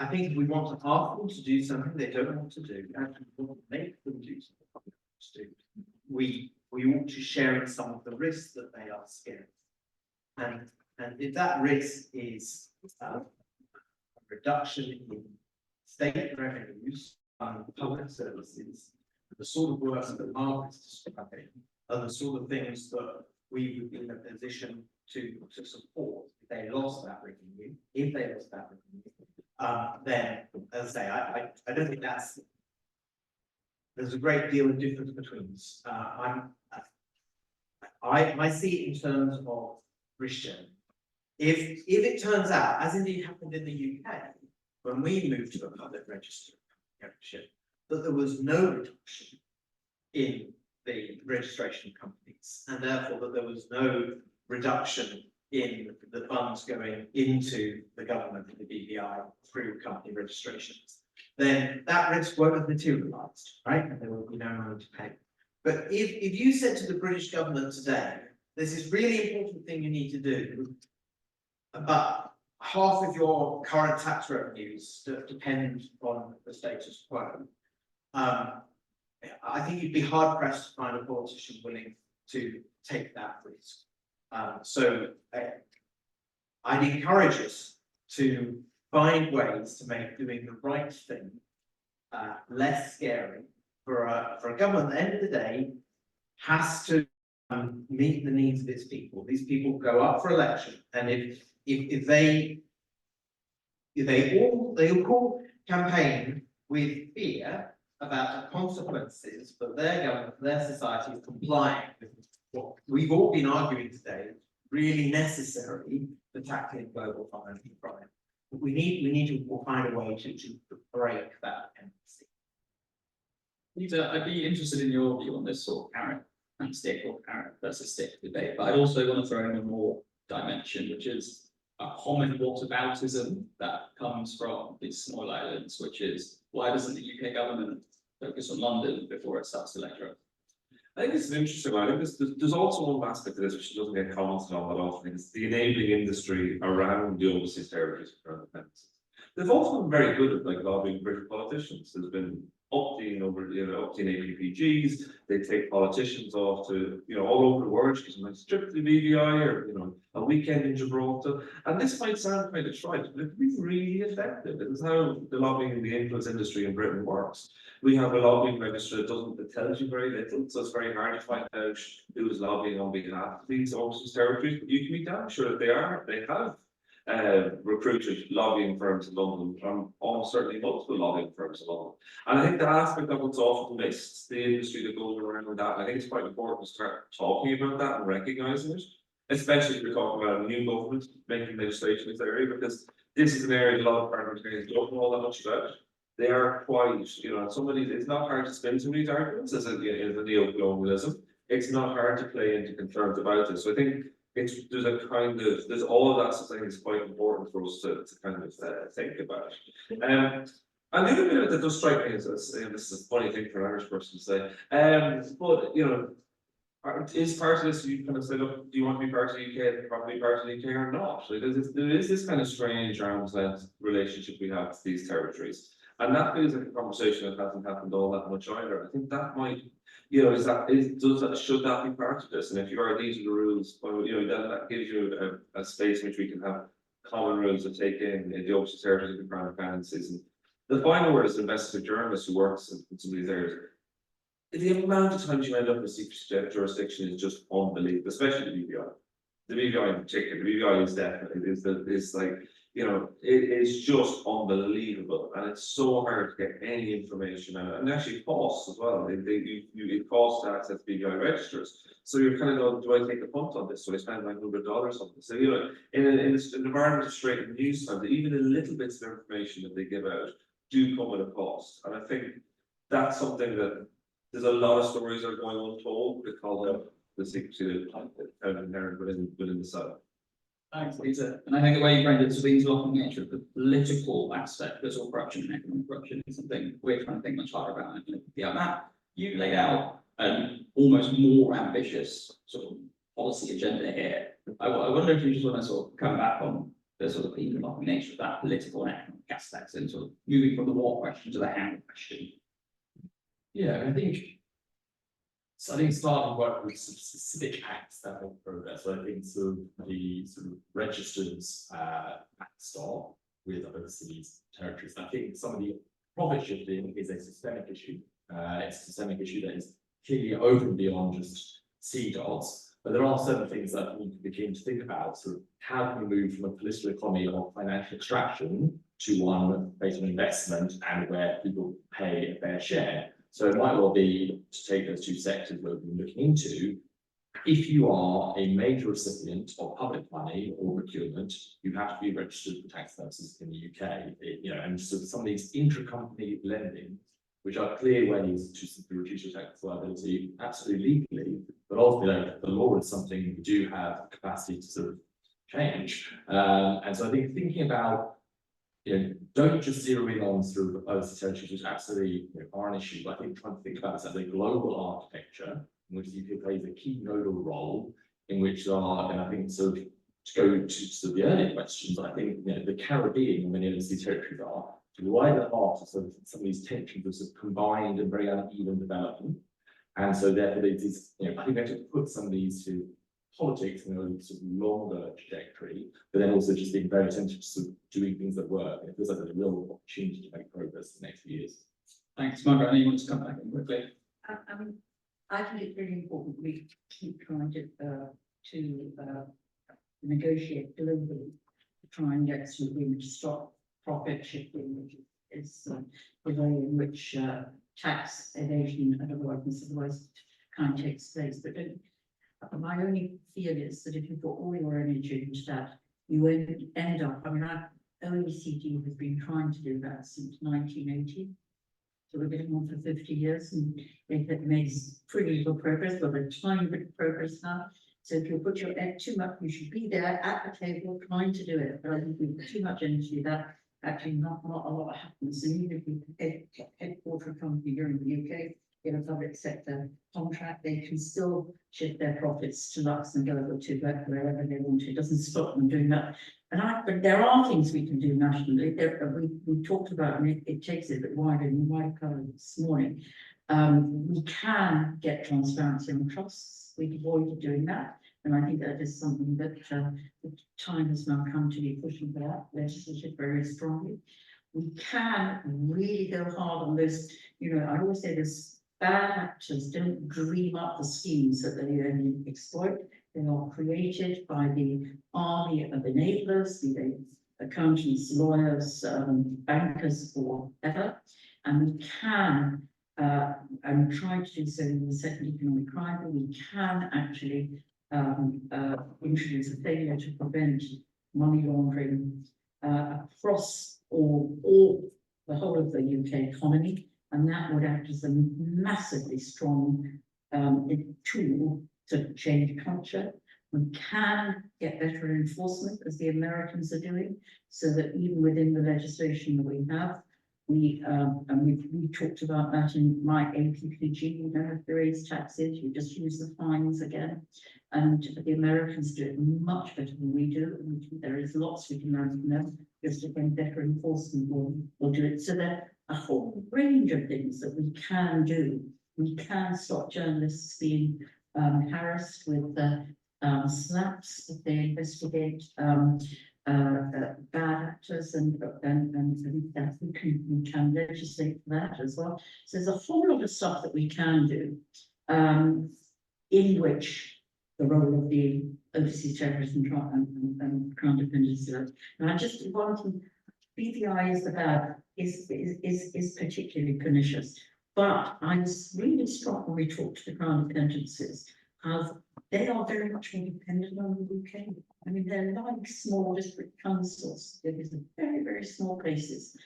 I think if we want to ask them to do something they don't want to do, and we want to make them do something they don't want to do, we ought to share in some of the risks that they are scared. And if that risk is a reduction in state revenues and public services, the sort of work that Margaret's describing are the sort of things that we would be in a position to support if they lost that revenue. If they lost that revenue, then, as I say, I don't think there's a great deal of difference between us. I see it in terms of risk sharing. If it turns out, as indeed happened in the UK, when we moved to a public register membership, that there was no reduction in the registration of companies, and therefore that there was no reduction in the funds going into the government and the BVI through company registrations, then that risk won't have materialised, right? And there will be no money to pay. But if you said to the British government today, there's this really important thing you need to do, but half of your current tax revenues depend on the status quo, I think you'd be hard pressed to find a politician willing to take that risk. I'd encourage us to find ways to make doing the right thing less scary for a government. At the end of the day, has to meet the needs of its people. These people go up for election, and if they all campaign with fear about the consequences, but their government, their society is complying with what we've all been arguing today, really necessary for tackling global financial crime. But we need to find a way to break that dependency. Peter, I'd be interested in your view on this sort of carrot and stick, or carrot versus stick debate, but I'd also want to throw in a more dimension, which is a common whataboutism that comes from these small islands, which is, why doesn't the UK government focus on London before it starts to lecture? I think it's an interesting one. I think there's also one aspect of this which doesn't get commented on that often, is the enabling industry around the overseas territories for independence. They've also been very good at like lobbying British politicians. There's been opting APPGs, they take politicians off to, all over the world, sometimes trip to BVI or, a weekend in Gibraltar. And this might sound kind of trite, but it can be really effective. It is how the lobbying in the influence industry in Britain works. We have a lobbying register that tells you very little, so it's very hard to find out who's lobbying on behalf of these overseas territories, but you can be damn sure that they have recruited lobbying firms in London, from almost certainly multiple lobbying firms in London. And I think that aspect of it's often missed, the industry that goes around with that. I think it's quite important to start talking about that and recognising it, especially if you're talking about a new government making legislation in this area, because this is an area that a lot of parliamentarians don't know all that much about. They are quite, it's not hard to spin some of these arguments as a neo-colonialism. It's not hard to play into concerns about this. So I think there's all of that stuff. I think is quite important for us to kind of think about. And the other bit that does strike me is this is a funny thing for an Irish person to say, but is part of this, you kind of say, look, do you want to be part of the UK, probably part of the UK or not? Like, there is this kind of strange arm's length relationship we have with these territories. And that feels like a conversation that hasn't happened all that much either. I think that might, should that be part of this? And if you are, these are the rules, that gives you a space in which we can have common rules to take in the overseas territories and crown dependencies. And the final word is investigative journalist who works in some of these areas. The amount of times you end up in a secret jurisdiction is just unbelievable, especially the BVI. The BVI in particular, the BVI is definitely, it is just unbelievable, and it's so hard to get any information out, and actually it costs as well. It costs to access BVI registers, so you're kind of going, do I take a punt on this? So I spend $900 on this. So in an environment of straight news time, even the little bits of information that they give out do come at a cost, and I think that's something that there's a lot of stories that are going untold because of the secrecy that inherent within the site. Thanks, Peter. And I think the way you framed it, the interlocking nature of the political aspect, political corruption and economic corruption, is something we're trying to think much harder about. You laid out an almost more ambitious sort of policy agenda here. I wonder if you just want to sort of come back on the sort of interlocking nature of that political and economic aspects, and sort of moving from the what question to the how question. Yeah, I think starting work with some specific acts that make progress. So I think the registers start with overseas territories. I think some of the profit shifting is a systemic issue. It's a systemic issue that is clearly over and beyond just seagulls. But there are certain things that we can begin to think about. So how can we move from a political economy of financial extraction to one based on investment and where people pay a fair share? So it might well be to take those two sectors we've been looking into. If you are a major recipient of public money or procurement, you have to be registered for tax purposes in the UK. And so some of these intra-company lending, which are clear ways to reduce your tax liability, absolutely legally, but ultimately the law is something we do have capacity to sort of change. And so I think thinking about, don't just zero in on sort of overseas territories, which absolutely are an issue, but I think trying to think about this as a global architecture in which the UK plays a key nodal role, in which and I think sort of to go to the earlier questions, I think the Caribbean and many overseas territories are right at the heart of some of these tensions of combined and very uneven development. And so therefore, these, I think they have to put some of these to politics in a sort of longer trajectory, but then also just being very attentive to sort of doing things that work. It feels like there's a real opportunity to make progress in the next few years. Thanks, Margaret. I know you want to come back in quickly. I mean, I think it's really important we keep trying to negotiate globally to try and get some agreement to stop profit shifting, which is the way in which tax evasion and otherwise kind of takes place. But my only fear is that if you put all your energy into that, you end up, I mean, OECD has been trying to do that since 1980. So we're getting on for 50 years and they've made pretty little progress, but a tiny bit of progress now. So if you put your egg too much, you should be there at the table trying to do it. But I think we put too much energy that actually not a lot happens. And even if you headquarter a company here in the UK, in a public sector contract, they can still shift their profits to Luxembourg or to wherever they want to. It doesn't stop them doing that. But there are things we can do nationally. We talked about, and it takes it a bit wider than white colour this morning. We can get transparency on trusts. We've avoided doing that. And I think that is something that the time has now come to be pushing for that legislation very strongly. We can really go hard on those, I always say this, bad actors don't dream up the schemes that they then exploit. They are created by the army of enablers, be they accountants, lawyers, bankers, or whatever. And we can, and try to do so in the second economic crime, but we can actually introduce a failure to prevent money laundering across all the whole of the UK economy. And that would act as a massively strong tool to change culture. We can get better enforcement, as the Americans are doing, so that even within the legislation that we have, we talked about that in my APPG, you don't have to raise taxes, you just use the fines again. And the Americans do it much better than we do. And there is lots we can learn from them. Just again, better enforcement will do it. So there are a whole range of things that we can do. We can stop journalists being harassed with slaps if they investigate bad actors, and that we can legislate for that as well. So there's a whole lot of stuff that we can do, in which the role of the overseas terrorism and crown dependency. And I just want to, BVI is the bad, is particularly pernicious. But I was really struck when we talked to the crown dependencies, how they are very much more dependent on the UK. I mean, they're like small district councils. They're very, very small places.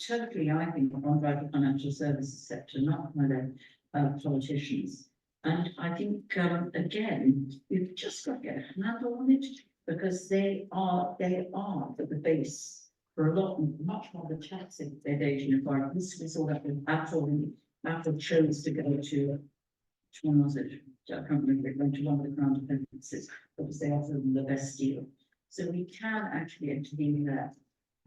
Totally, I think, run by the financial services sector, not by the politicians. And I think, again, we've just got to get a handle on it, because they are at the base for a lot, much more the tax evasion environment. This was all that with Apple chose to go to one was it? I can't remember, it went to one of the crown dependencies because they offer them the best deal. So we can actually intervene there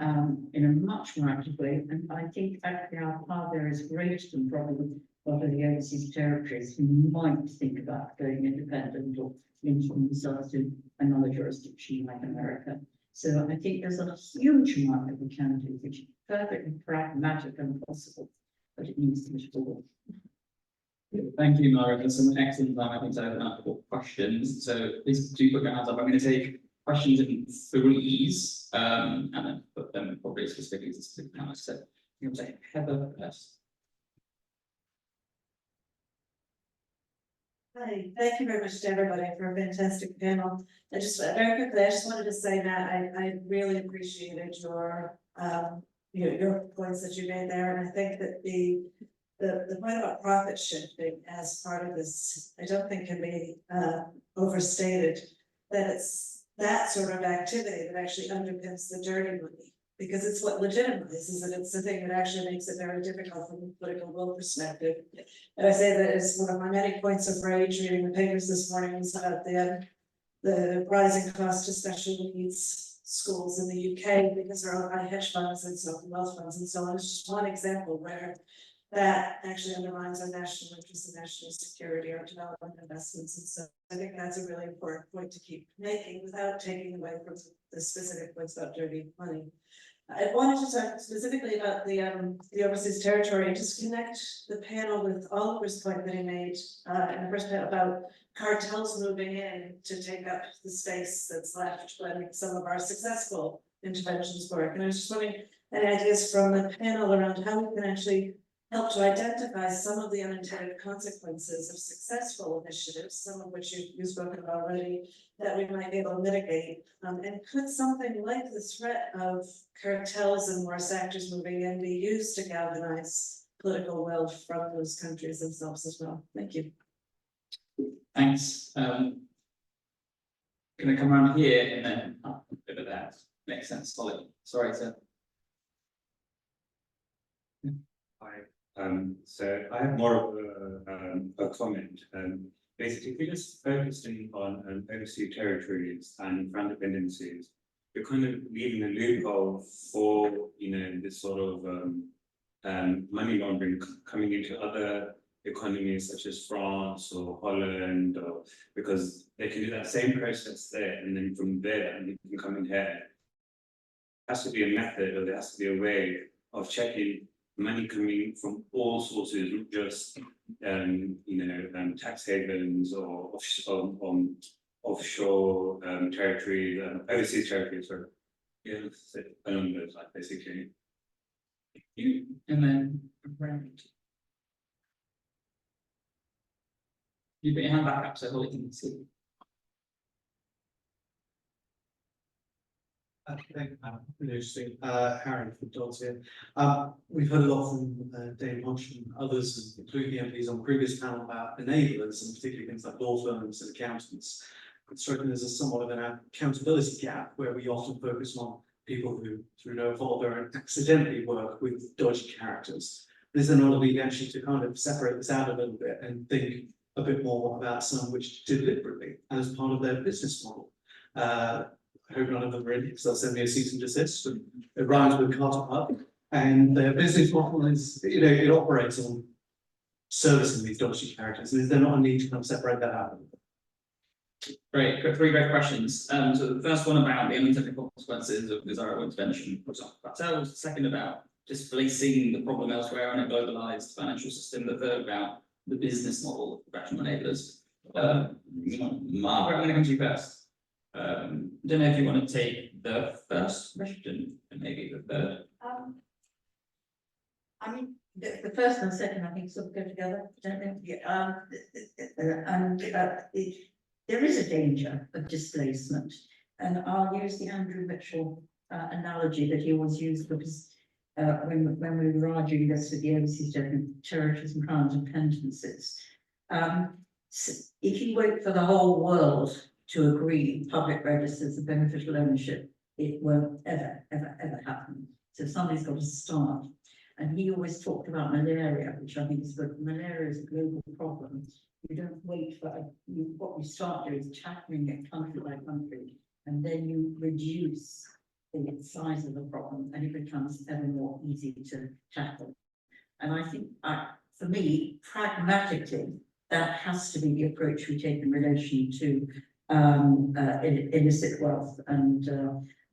in a much more active way. And I think actually our power there is greater than probably a lot of the overseas territories who might think about going independent or linking themselves to another jurisdiction like America. So I think there's a huge amount that we can do, which is perfectly pragmatic and possible, but it needs to be forward. Thank you, Mara. There's some excellent time, I think, to open up for questions. So please do put your hands up. I'm going to take questions in threes, and then put them probably specifically to specific panelists. So you'll take Heather first. Hi, thank you very much to everybody for a fantastic panel. I just very quickly, I just wanted to say that I really appreciated your points that you made there, and I think that the point about profit shifting as part of this, I don't think can be overstated. That it's that sort of activity that actually underpins the dirty money, because it's what legitimizes it. It's the thing that actually makes it very difficult from a political will perspective. And I say that as one of my many points of rage reading the papers this morning was about the rising cost of special needs schools in the UK because they're owned by hedge funds and sovereign wealth funds and so on. It's just one example where that actually undermines our national interest and national security, our development investments, and so I think that's a really important point to keep making without taking away from the specific points about dirty money. I wanted to talk specifically about the overseas territory and just connect the panel with Oliver's point that he made in the first panel about cartels moving in to take up the space that's left when some of our successful interventions work. And I was just wondering, any ideas from the panel around how we can actually help to identify some of the unintended consequences of successful initiatives, some of which you've spoken about already, that we might be able to mitigate. And could something like the threat of cartels and worse actors moving in be used to galvanize political will from those countries themselves as well? Thank you. Thanks. Gonna come around here and then up over there. Makes sense, Holly. Sorry, sir. So I have more of a comment. Basically, if we're just focusing on overseas territories and crown dependencies, you're kind of leaving a loophole for, this sort of money laundering coming into other economies such as France or Holland, or because they can do that same process there, and then from there you can come in here. There has to be a method, or there has to be a way of checking money coming from all sources, not just tax havens or offshore territory, overseas territory. Sorry, yeah, along those lines, basically. You and then around. You put your hand back up so Holly can see. Thank you, really interesting. Harry from Dodds here. We've heard a lot from Dave Hodge and others, including the MPs on previous panel about enablers, and particularly things like law firms and accountants. It's striking as a somewhat of an accountability gap where we often focus on people who, through no fault, or accidentally work with dodgy characters. Is there not a need actually to kind of separate this out a little bit and think a bit more about some which deliberately, and as part of their business model? I hope none of them really, because they'll send me a cease and desist, and it rhymes with Carter Pub. And their business model is, it operates on servicing these dodgy characters. And is there not a need to kind of separate that out? Great, got three great questions. So the first one about the unintended consequences of desirable intervention, for example, cartels. The second about displacing the problem elsewhere in a globalized financial system. The third about the business model of professional enablers. Margaret, I'm going to come to you first. Don't know if you want to take the first question and maybe the third. I mean, the first and second, I think, sort of go together, don't they? Yeah, there is a danger of displacement, and I'll use the Andrew Mitchell analogy that he always used, because when we were arguing this with the overseas territories and crown dependencies, if you wait for the whole world to agree public registers of beneficial ownership, it won't ever happen. So somebody's got to start. And he always talked about malaria, which I think is good. Malaria is a global problem. You don't wait for what you start doing is tackling it country by country, and then you reduce the size of the problem, and it becomes ever more easy to tackle. And I think, for me, pragmatically, that has to be the approach we take in relation to illicit wealth and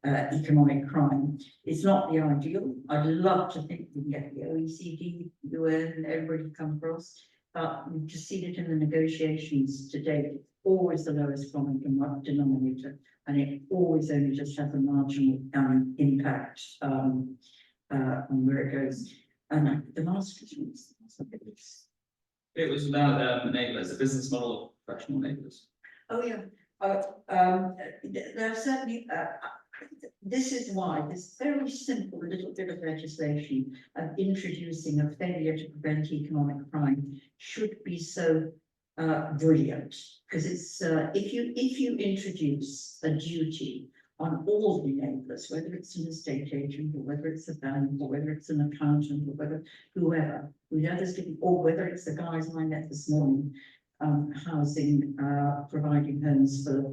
economic crime. It's not the ideal. I'd love to think we can get the OECD, UN, everybody to come across, but we've just seen it in the negotiations to date. It's always the lowest common denominator, and it always only just has a marginal impact on where it goes. And the last question was something. It was about enablers, a business model of professional enablers. Oh, yeah. There are certainly, this is why this very simple little bit of legislation of introducing a failure to prevent economic crime should be so brilliant, because it's if you introduce a duty on all the enablers, whether it's an estate agent, or whether it's a bank, or whether it's an accountant, or whether whoever, or whether it's the guys I met this morning, housing, providing homes for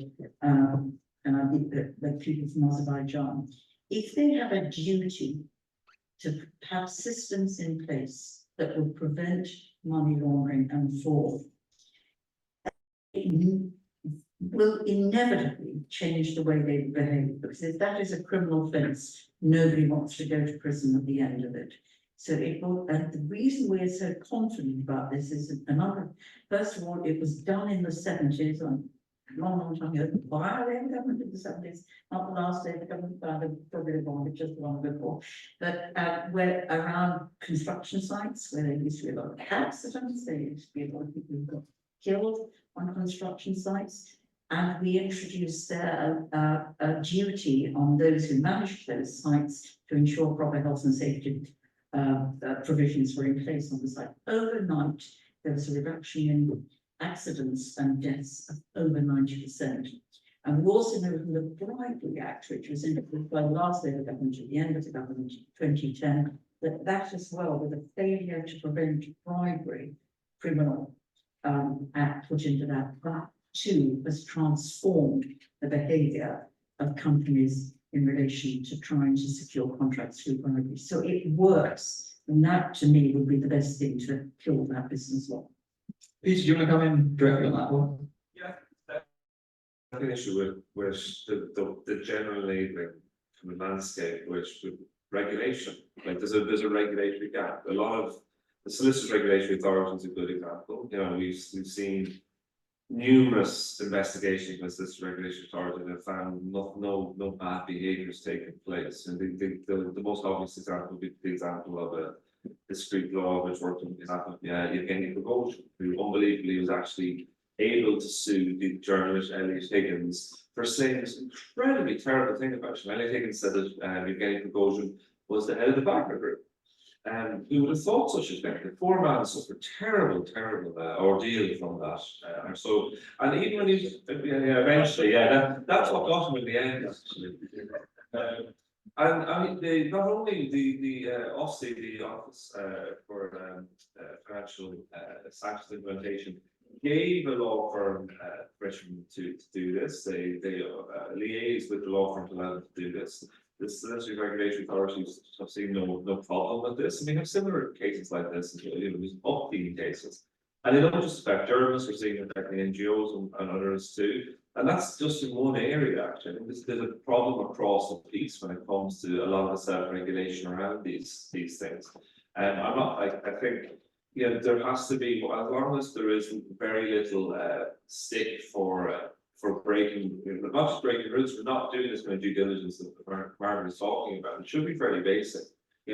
the people from Azerbaijan. If they have a duty to have systems in place that would prevent money laundering and fraud. It will inevitably change the way they behave, because if that is a criminal offence, nobody wants to go to prison at the end of it. So it will, and the reason we're so confident about this is a number, first of all, it was done in the 70s, a long time ago, by the government in the 70s, not the last day, the government, probably the one, just the one before. But where around construction sites, where there used to be a lot of accidents, there used to be a lot of people who got killed on construction sites. And we introduced a duty on those who manage those sites to ensure proper health and safety provisions were in place on the site. Overnight, there was a reduction in accidents and deaths of over 90%. And we also know from the Bribery Act, which was introduced by the last Labour government at the end of the government in 2010, that as well, with a failure to prevent bribery, criminal act put into that too has transformed the behaviour of companies in relation to trying to secure contracts through bribery. So it works, and that to me would be the best thing to kill that business law. Peter, do you want to come in directly on that one? Yeah. I have an issue with the generally like kind of landscape with regulation. Like there's a regulatory gap. A lot of the Solicitors Regulatory Authority is a good example. You know, we've seen numerous investigations with this regulatory authority that found no bad behaviours taking place. And the most obvious example would be the example of a discrete law which worked on behalf of Evgeny Prigozhin, who unbelievably was actually able to sue the journalist Elliot Higgins for saying this incredibly terrible thing about him. Elliot Higgins said that Evgeny Prigozhin was the head of the Wagner Group. Who would have thought such a thing? The poor man suffered terrible ordeal from that. And even when he eventually, that's what got him in the end. Actually. And I mean, not only the OSCE, the Office for Financial Sanctions Implementation, gave a law firm permission to do this. They liaised with the law firm to allow them to do this. The Solicitors Regulatory Authorities have seen no problem with this. And we have similar cases like this, these upbeat cases. And they don't just affect journalists, we're seeing it affecting NGOs and others too. And that's just in one area, actually. There's a problem across the piece when it comes to a lot of the self-regulation around these things. And I think, there has to be, as long as there is very little stick for breaking, not just breaking rules, for not doing this kind of due diligence that Margaret is talking about. It should be fairly basic,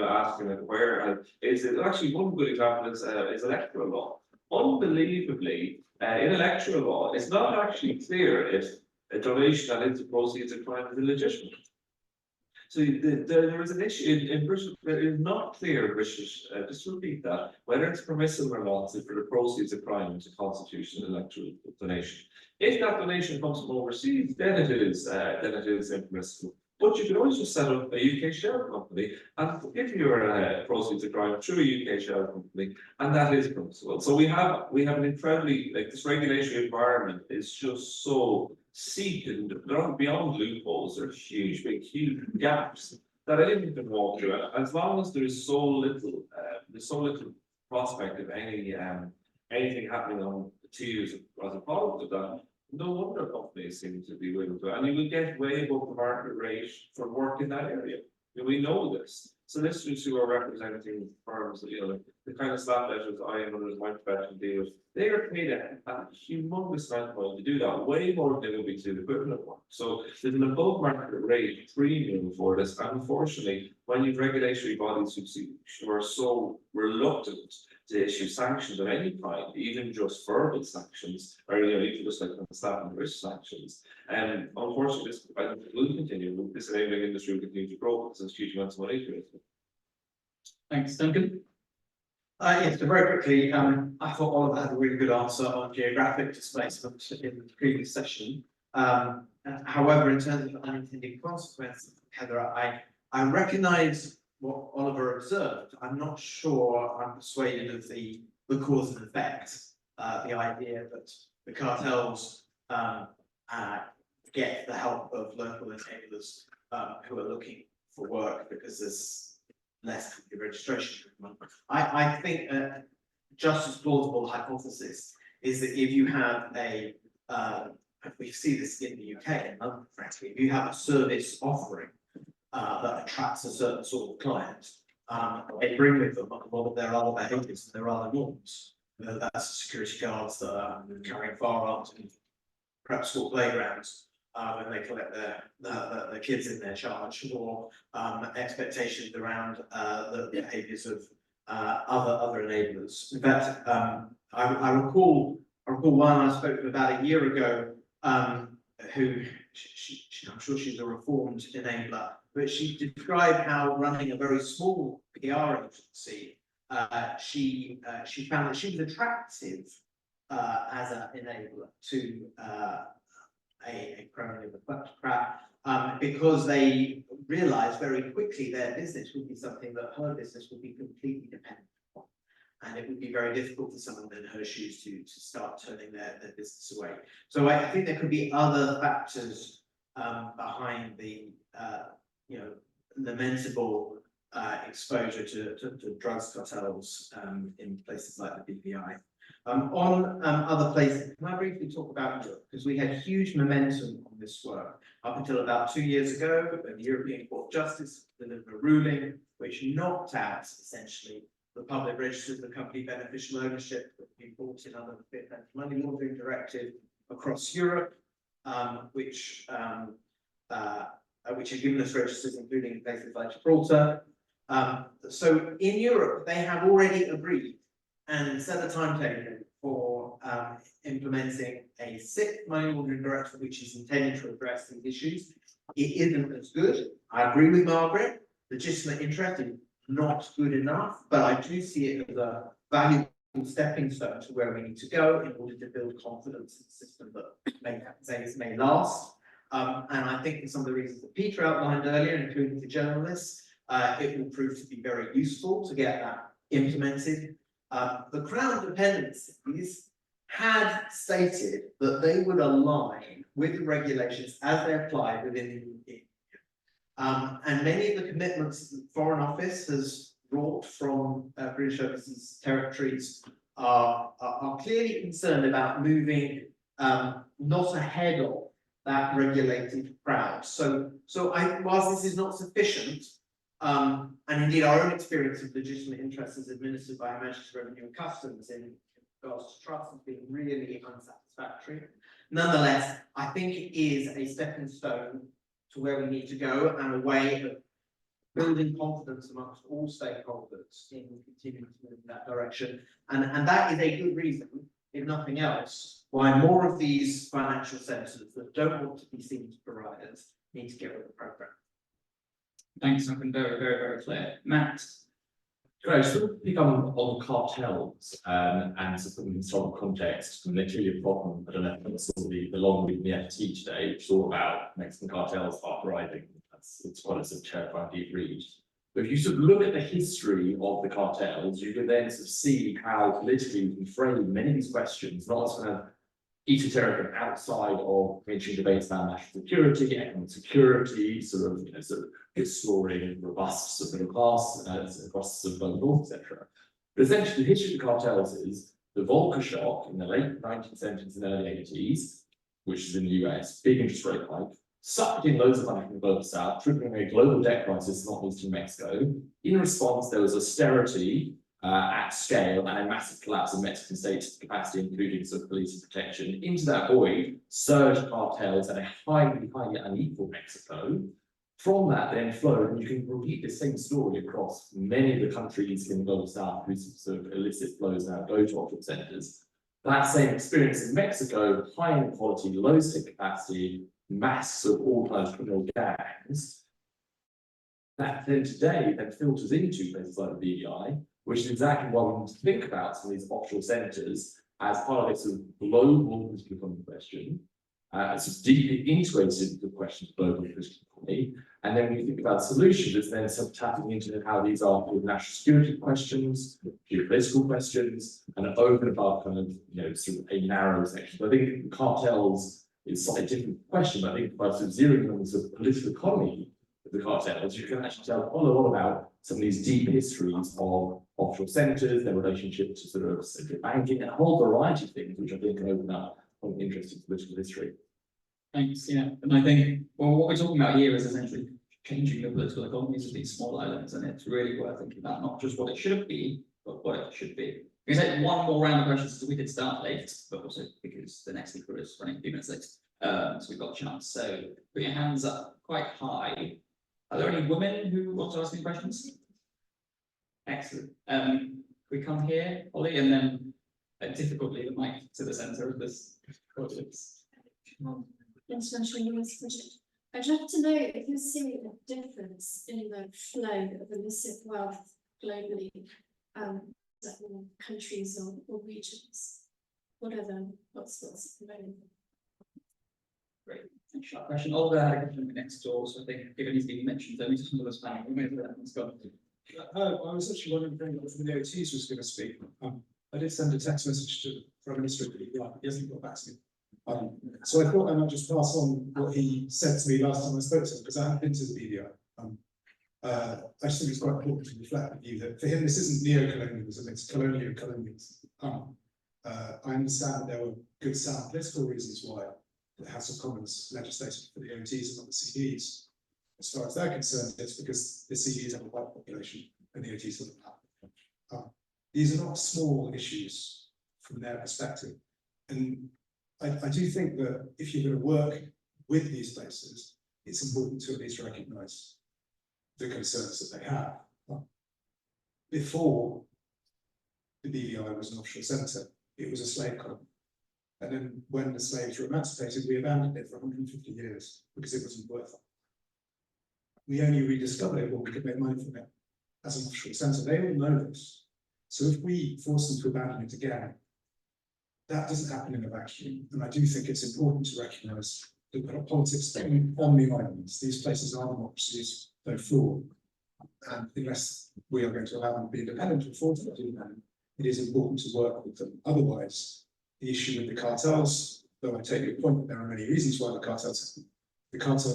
asking like where, and is it actually one good example is electoral law. Unbelievably, in electoral law, it's not actually clear if a donation and its proceeds of crime is illegitimate. So there is an issue in Britain that is not clear, British, just to repeat that, whether it's permissible or not for the proceeds of crime to constitute an electoral donation. If that donation comes from overseas, then it is impermissible. But you can always just set up a UK shell company and give your proceeds of crime through a UK shell company, and that is permissible. So we have an incredibly, like, this regulatory environment is just so seated beyond loopholes. There are huge gaps that anyone can walk through. And as long as there is so little prospect of anything happening on 2 years as a product of that, no wonder companies seem to be willing to, and you will get way above the market rate for work in that area. We know this. Solicitors who are representing firms, the kind of slap letters I and others might professionally deal with, they are paid a humongous amount of money to do that, way more than they will be to the equivalent work. So there's an above market rate premium for this. And unfortunately, when you've regulatory bodies who are so reluctant to issue sanctions of any kind, even just verbal sanctions, or even just like slap and wrist sanctions, and unfortunately, this will continue. This enabling industry will continue to grow because there's huge amounts of money to it. Thanks, Duncan. Yes, so very quickly, I thought Oliver had a really good answer on geographic displacement in the previous session. However, in terms of unintended consequences, Heather, I recognise what Oliver observed. I'm not sure I'm persuaded of the cause and effect. The idea that the cartels get the help of local enablers who are looking for work because there's less company registration. I think just as plausible hypothesis is that if you have a, we see this in the UK and London, frankly, if you have a service offering that attracts a certain sort of client, they bring with them a lot of their other behaviours and their other norms. Whether that's security guards that are carrying firearms in prep school playgrounds, when they collect their kids in their charge, or expectations around the behaviours of other enablers. In fact, I recall one I spoke to about a year ago, who I'm sure she's a reformed enabler, but she described how running a very small PR agency, she found that she was attractive as an enabler to a crony of a kleptocrat, because they realized very quickly their business would be something that her business would be completely dependent on. And it would be very difficult for someone in her shoes to start turning their business away. So I think there could be other factors behind the lamentable exposure to drugs cartels in places like the BVI. On other places, can I briefly talk about Europe? Because we had huge momentum on this work up until about 2 years ago, when the European Court of Justice delivered a ruling which knocked out essentially the public registers of company beneficial ownership that we brought in under the Fifth Anti-Money Laundering Directive across Europe, which had given us registers, including in places like Gibraltar. So in Europe, they have already agreed and set a timetable for implementing a sixth money laundering directive, which is intended to address these issues. It isn't as good. I agree with Margaret. Legitimate interest is not good enough, but I do see it as a valuable stepping stone to where we need to go in order to build confidence in the system that may last. And I think for some of the reasons that Peter outlined earlier, including for journalists, it will prove to be very useful to get that implemented. The Crown dependencies had stated that they would align with the regulations as they apply within the European Union. And many of the commitments that the Foreign Office has brought from British overseas territories are clearly concerned about moving not ahead of that regulated crowd. So whilst this is not sufficient, and indeed our own experience of legitimate interests as administered by Manchester Revenue and Customs in regards to trust has been really unsatisfactory. Nonetheless, I think it is a stepping stone to where we need to go, and a way of building confidence amongst all stakeholders in continuing to move in that direction. And that is a good reason, if nothing else, why more of these financial centres that don't want to be seen as providers need to get with the programme. Thanks, I've been very, very, very clear. Matt? Great, so pick up on cartels and to put them in historical context, and they're clearly a problem. I don't know if you saw the long read in the FT today, which is all about Mexican cartels arriving. It's quite a sort of terrifying deep read. But if you sort of look at the history of the cartels, you can then sort of see how politically you can frame many of these questions, not as kind of esoteric and outside of mainstream debates about national security, economic security, sort of exploring robust sort of middle class across the global north, etc. But essentially, the history of the cartels is the Volcker shock in the late 1970s and early 80s, which is in the US, big interest rate hike, sucked in loads of money from the global south, triggering a global debt crisis, not least in Mexico. In response, there was austerity at scale and a massive collapse of Mexican state capacity, including sort of police and protection. Into that void surged cartels and a highly, highly unequal Mexico. From that then flowed, and you can repeat the same story across many of the countries in the global south whose sort of illicit flows now go to offshore centres. That same experience in Mexico, high inequality, low state capacity, mass of organised criminal gangs, that then today then filters into places like the BVI, which is exactly why we need to think about some of these offshore centres as part of this sort of global political economy question. It's just deeply integrated with the question of global political economy. And then when you think about solutions, it's then sort of tapping into how these are national security questions, geopolitical questions, and over and above kind of, sort of a narrow section. But I think cartels is a slightly different question, but I think by sort of zeroing in on the sort of political economy of the cartels, you can actually tell quite a lot about some of these deep histories of offshore centres, their relationship to sort of central banking, and a whole variety of things, which I think can open up quite interesting political history. Thanks, yeah, and I think, well, what we're talking about here is essentially changing the political economies of these small islands, and it's really worth thinking about not just what it should be, but what it should be. We can take one more round of questions, so we did start late, but also because the next speaker is running a few minutes late. So we've got a chance, so put your hands up quite high. Are there any women who want to ask any questions? Excellent. We come here, Holly, and then difficultly the mic to the centre of this audience. International Women's Project. I'd love to know if you're seeing a difference in the flow of illicit wealth globally, countries or regions. What are the hotspots at the moment? Great, thanks for that question. Olga had a question next door, so I think given he's been mentioned, then we just want to span. Maybe that one's gone. I was actually wondering if the OTs was going to speak. I did send a text message to the Prime Minister, but he hasn't got back to me. So I thought I might just pass on what he said to me last time I spoke to him, because I haven't been to the BVI. I just think it's quite important to reflect the view that for him this isn't neo-colonialism, it's colonialism. I understand that there were good sound political reasons why the House of Commons legislated for the OTs and not the CDs. As far as they're concerned, it's because the CDs have a white population and the OTs don't have. These are not small issues from their perspective. And I do think that if you're going to work with these places, it's important to at least recognise the concerns that they have. Before the BVI was an offshore centre, it was a slave colony. And then when the slaves were emancipated, we abandoned it for 150 years because it wasn't worth it. We only rediscovered it when we could make money from it as an offshore centre. They all know this. So if we force them to abandon it again, that doesn't happen in a vacuum. And I do think it's important to recognise that politics on the islands, these places are democracies, they're full. And unless we are going to allow them to be independent or force them to do that, it is important to work with them. Otherwise, the issue with the cartels, though I take your point that there are many reasons why the cartels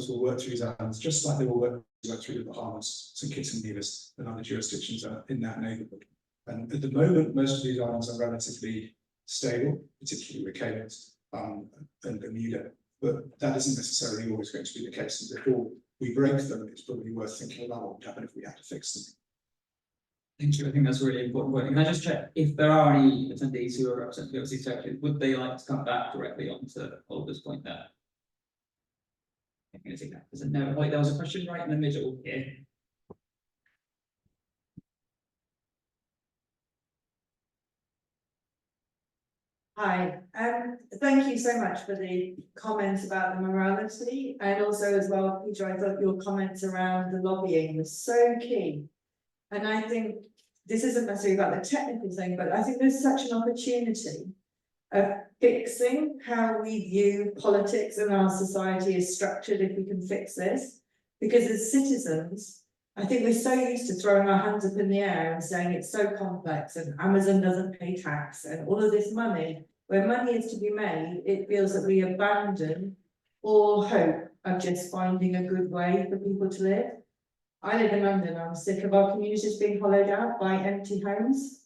will work through these islands, just like they will work through the Bahamas, St. Kitts and Nevis, and other jurisdictions in that neighbourhood. And at the moment, most of these islands are relatively stable, particularly with Caymans and Bermuda, but that isn't necessarily always going to be the case. And before we break them, it's probably worth thinking about what would happen if we had to fix them. Thank you. I think that's a really important point. Can I just check if there are any attendees who are representing the overseas territories, would they like to come back directly onto Oliver's point there? I'm going to take that as a no. Wait, there was a question right in the middle here. Hi, thank you so much for the comments about the morality, and also as well, Peter, I thought your comments around the lobbying was so key. And I think this isn't necessarily about the technical thing, but I think there's such an opportunity of fixing how we view politics and our society is structured if we can fix this. Because as citizens, I think we're so used to throwing our hands up in the air and saying it's so complex and Amazon doesn't pay tax and all of this money. Where money is to be made, it feels that we abandon all hope of just finding a good way for people to live. I live in London, I'm sick of our communities being hollowed out by empty homes.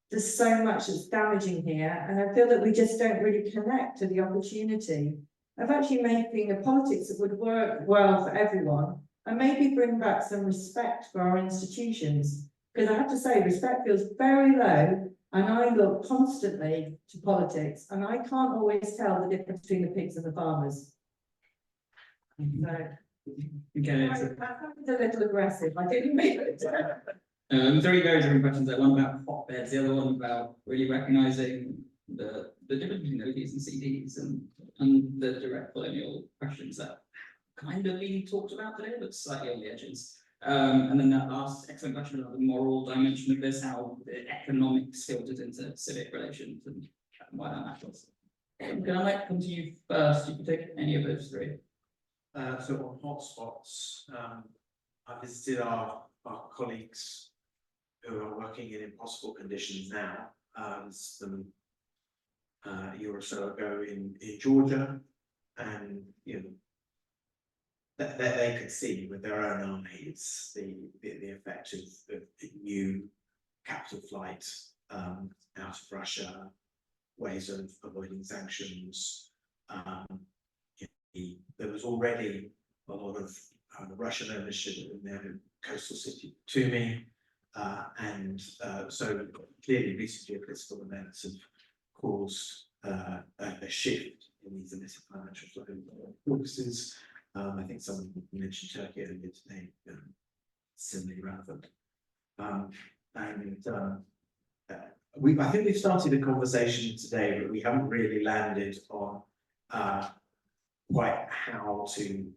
There's so much that's damaging here, and I feel that we just don't really connect to the opportunity of actually making a politics that would work well for everyone, and maybe bring back some respect for our institutions. Because I have to say, respect feels very low, and I look constantly to politics, and I can't always tell the difference between the pigs and the farmers. So, Okay, I found it a little aggressive, I didn't mean it. three very different questions there. One about hotbeds, the other one about really recognising the difference between ODs and CDs and the direct colonial questions that kind of being talked about today, but slightly on the edges. And then that last excellent question about the moral dimension of this, how the economics filtered into civic relations and why that matters. Can I might come to you first? You can take any of those three. So on hotspots, I visited our colleagues who are working in impossible conditions now, some a year or so ago in Georgia, and that they could see with their own eyes the effect of new capital flight out of Russia, ways of avoiding sanctions. There was already a lot of Russian ownership in their coastal city Batumi, and so clearly recent geopolitical events have caused a shift in these illicit financial flow focuses. I think someone mentioned Turkey earlier today, similarly relevant. I think we've started a conversation today, but we haven't really landed on quite how to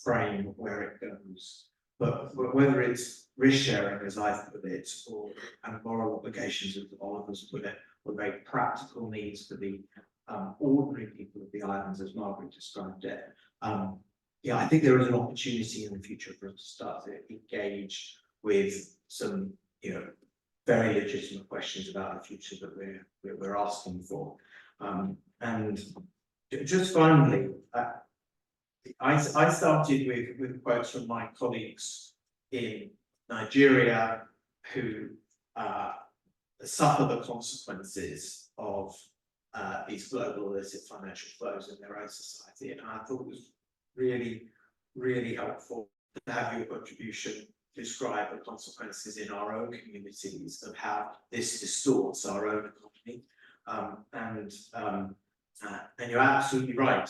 frame where it goes. But whether it's risk sharing, as I've put it, or and moral obligations, as Oliver's put it, or very practical needs for the ordinary people of the islands, as Margaret described it. Yeah, I think there is an opportunity in the future for us to start to engage with some, very legitimate questions about the future that we're asking for. And just finally, I started with quotes from my colleagues in Nigeria who suffer the consequences of these global illicit financial flows in their own society. And I thought it was really, really helpful to have your contribution describe the consequences in our own communities of how this distorts our own economy. And you're absolutely right.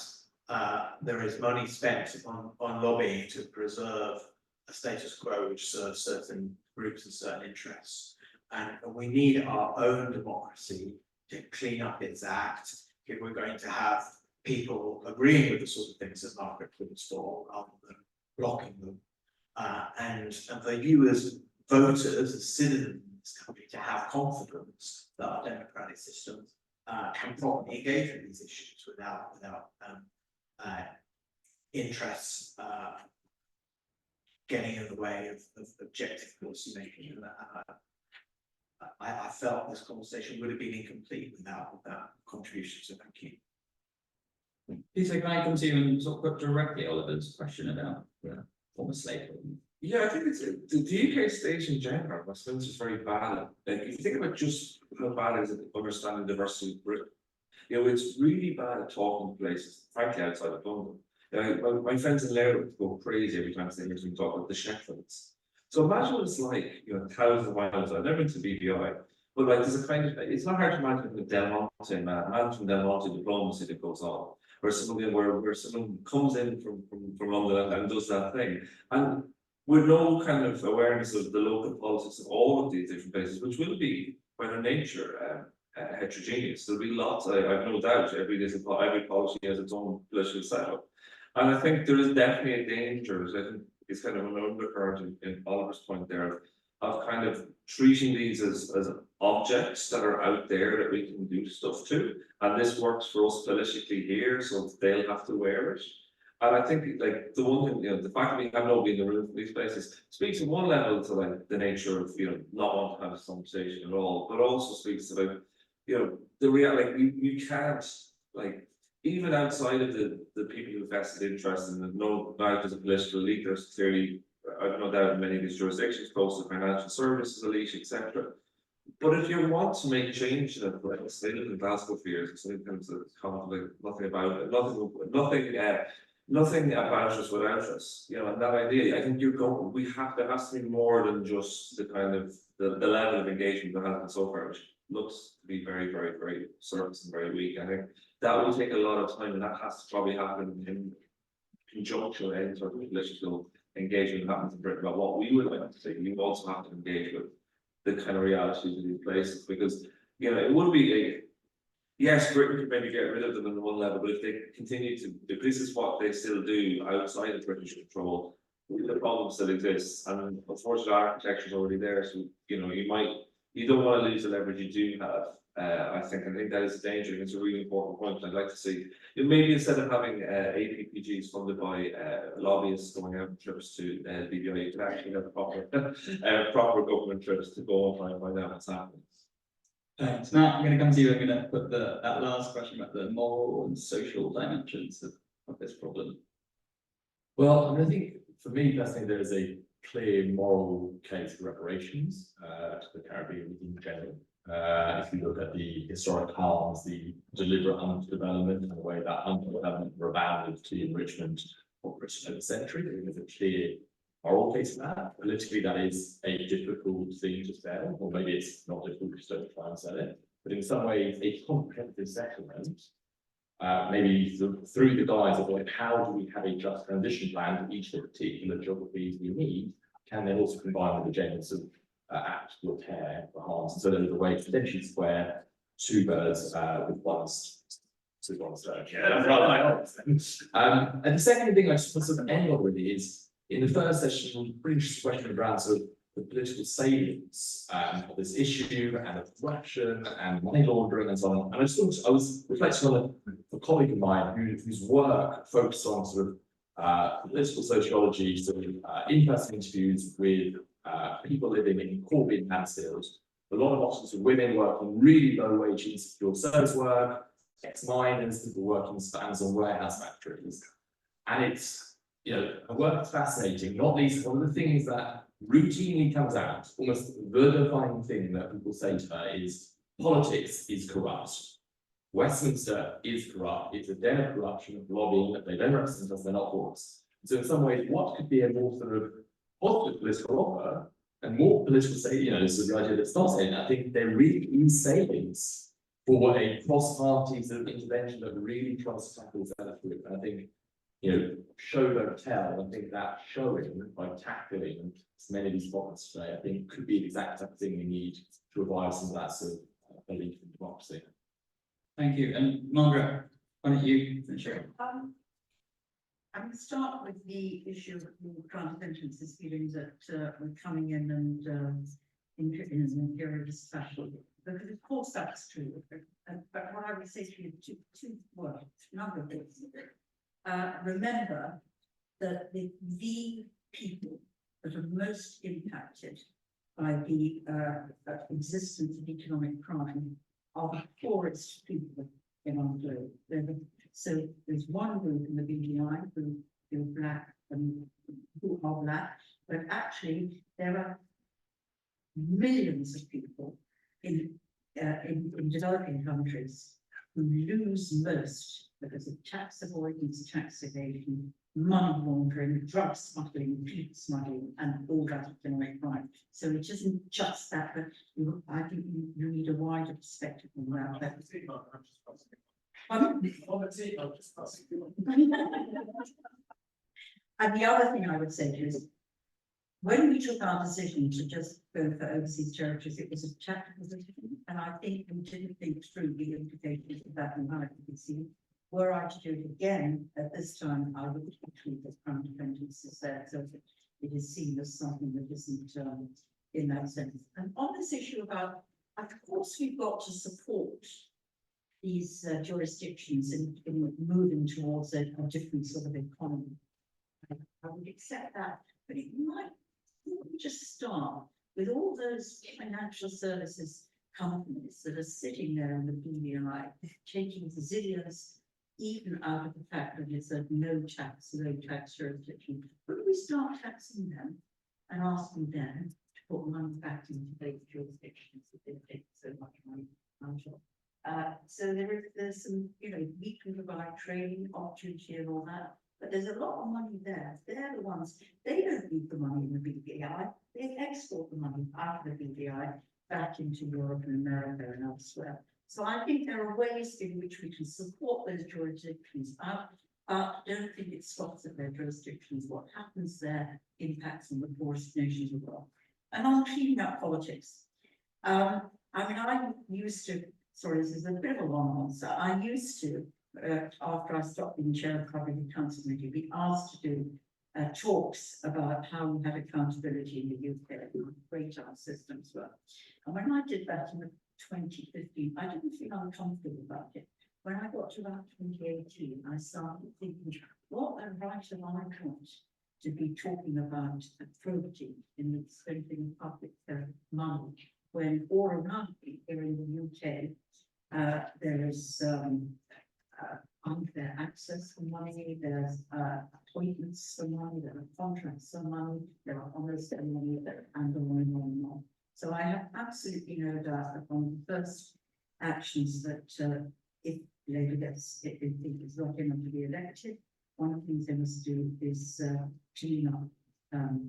There is money spent on lobbying to preserve a status quo which serves certain groups and certain interests. And we need our own democracy to clean up its act if we're going to have people agreeing with the sort of things that Margaret calls for rather than blocking them. And for you as voters, as citizens in this country, to have confidence that our democratic system can properly engage with these issues without interests getting in the way of objective policy making. And I felt this conversation would have been incomplete without contribution, so thank you. Peter, can I come to you and sort of put directly Oliver's question about former slavery? Yeah, I think it's the UK state in general, Westminster is very bad at, like, if you think about just how bad it is at understanding diversity of Britain, it's really bad at talking to places, frankly, outside of London. My friends in Lerwick go crazy every time they hear me talk about the Shetlands. So imagine what it's like, thousands of miles. I've never been to BVI, but like there's a kind of, it's not hard to imagine the Del Monte man from Del Monte diplomacy that goes on, where someone comes in from London and does that thing, and with no kind of awareness of the local politics of all of these different places, which will be by their nature heterogeneous. There'll be lots. I've no doubt every policy has its own political setup, and I think there is definitely a danger. I think it's kind of an undercurrent in Oliver's point there of kind of treating these as objects that are out there that we can do stuff to, and this works for us politically here, so they'll have to wear it. And I think like the one thing, the fact that we have nobody in the room for these places speaks on one level to like the nature of not wanting to have this conversation at all, but also speaks about the reality. You can't, like, even outside of the people who vested interest in it, now there's a political elite, there's clearly, I've no doubt in many of these jurisdictions, close to financial services elite, etc. But if you want to make change in it, like I live in Glasgow for years, so it's a conflict, nothing about it, nothing about us without us, and that idea, I think there has to be more than just the kind of the level of engagement that has been so far, which looks to be very, very, very surface and very weak. I think that will take a lot of time, and that has to probably happen in conjunction with any sort of political engagement that happens in Britain about what we would like to see. You also have to engage with the kind of realities of these places, because it would be yes, Britain could maybe get rid of them on one level, but if they continue to, if this is what they still do outside of British control, the problem still exists, and unfortunately architecture is already there. So you don't want to lose the leverage you do have. I think that is a danger. It's a really important point. I'd like to see maybe instead of having APPGs funded by lobbyists going out on trips to BVI, you could actually have proper government trips to go and find out what's happening. Thanks. Now I'm going to come to you. I'm going to put that last question about the moral and social dimensions of this problem. Well, I think for me, personally, there is a clear moral case for reparations to the Caribbean in general. If you look at the historic harms, the deliberate underdevelopment, and the way that underdevelopment rebounded to enrichment of Britain over the century, I think there's a clear moral case for that. Politically, that is a difficult thing to sell, or maybe it's not difficult, just don't try and sell it. But in some ways, a comprehensive settlement, maybe through the guise of like, how do we have a just transition plan for each of the particular geographies we need, can then also combine with the genuine sort of actual repair for harms. And so there's a way to potentially square two birds with one stone. Yeah, that's right. And the second thing I just want to sort of end on really is, in the first session, pretty interesting question around sort of the political salience of this issue and of corruption and money laundering and so on. And I was reflecting on a colleague of mine whose work focused on sort of political sociology, sort of in-person interviews with people living in Corby and Mansfield. A lot of options for women working really low wage insecure service work, ex-miners, people working spans on warehouse factories. And it's, you know, a work that's fascinating, not least one of the things that routinely comes out, almost the defining thing that people say to her is politics is corrupt. Westminster is corrupt. It's a den of corruption, of lobbying, that they don't represent us, they're not for us. So in some ways, what could be a more sort of positive political offer and more political say, you know, this is the idea that starts saying, I think there really is savings for a cross-party sort of intervention that really tries to tackle that group. And I think, you know, show don't tell. I think that showing by tackling as many of these problems today, I think could be the exact type of thing we need to revive some of that sort of belief in democracy. Thank you. And Margaret, why don't you finish it? I'm going to start with the issue of the grant sentences feeling that we're coming in and in an imperialist fashion. Because of course that's true. But what I would say to you, two words, number of things. Remember that the people that are most impacted by the existence of economic crime are the poorest people in our globe. So there's one group in the BVI who are black and who are black, but actually there are millions of people in developing countries who lose most because of tax avoidance, tax evasion, money laundering, drug smuggling, people smuggling, and all that economic crime. So it isn't just that, but I think you need a wider perspective on that. And the other thing I would say to you is, when we took our decision to just go for overseas territories, it was a tactical decision, and I think we didn't think through the implications of that and how it could be seen. Were I to do it again at this time, I would include the crime dependencies there, so that it is seen as something that isn't in that sense. And on this issue about, of course, we've got to support these jurisdictions in moving towards a different sort of economy. I would accept that, but it might just start with all those financial services companies that are sitting there in the BVI, taking zillions even out of the fact that it's a no tax jurisdiction. But we start taxing them and asking them to put money back into those jurisdictions that they take so much money out of. So there's some, you know, we can provide training, opportunity and all that, but there's a lot of money there. They're the ones, they don't need the money in the BVI, they export the money out of the BVI back into Europe and America and elsewhere. So I think there are ways in which we can support those jurisdictions out. Don't think it stops at their jurisdictions. What happens there impacts on the poorest nations of the world. And on cleaning up politics, I mean, I used to, sorry, this is a bit of a long answer. I used to, after I stopped being chair of Public Accounts Committee, be asked to do talks about how we had accountability in the UK and how great our systems were. And when I did that in 2015, I didn't feel uncomfortable about it. When I got to about 2018, I started thinking, what a right have I got to be talking about probity in the spending of public money, when all around me here in the UK, there is unfair access for money, there's appointments for money, there are contracts for money, there are honours for money, and on and on and on. So I have absolutely no doubt that one of the first actions that if Labour gets, if it is lucky enough to be elected, one of the things they must do is clean up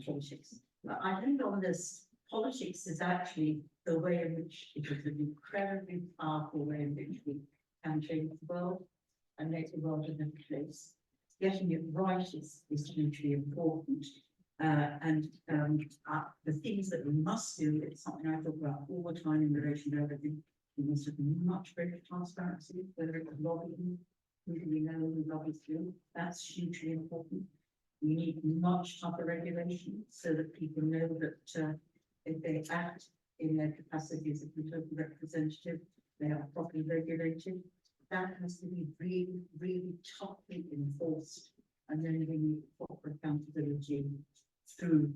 politics. But I think on this, politics is actually the way in which it is an incredibly powerful way in which we can change the world and make the world a better place. Getting it right is hugely important. The things that we must do, it's something I talk about all the time in relation to everything. We must have much greater transparency, whether it's lobbying, who do we know who lobbies do, that's hugely important. We need much tougher regulation so that people know that if they act in their capacity as a political representative, they are properly regulated. That has to be really, really toughly enforced. And then we need proper accountability through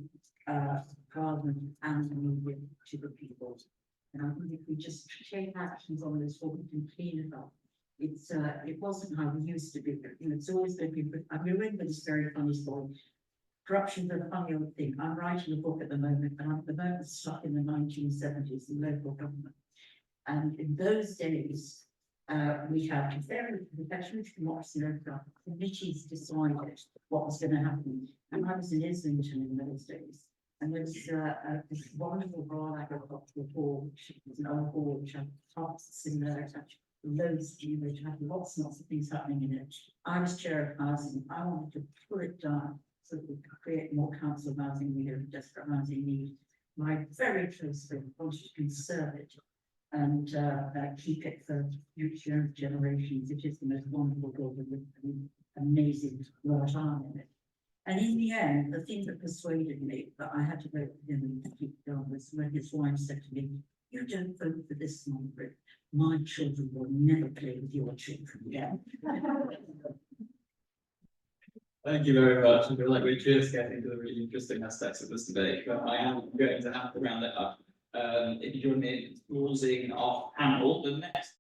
Parliament and the media to the people. And I think if we just take actions on this, what we can clean it up. It wasn't how we used to be, but you know, it's always going to be. I remember this very funny story. Corruption's a funny old thing. I'm writing a book at the moment, and I'm at the moment stuck in the 1970s in local government. And in those days, we had very professional democracy committees decided what was going to happen. And I was in Islington in those days. And there was this wonderful Royal Agricultural Board, which was an old board, which had tasks in there, loads to do, which had lots and lots of things happening in it. I was chair of housing. I wanted to pull it down so that we could create more council housing. We have desperate housing need. My very close friend wanted to conserve it and keep it for future generations. It is the most wonderful building with an amazing large arm in it. And in the end, the thing that persuaded me that I had to vote for him and keep it going was when his wife said to me, "You don't vote for this, Margaret. My children will never play with your children again." Thank you very much. I feel like we're just getting to the really interesting aspects of this debate, but I am going to have to round it up. If you join me in closing our panel, the next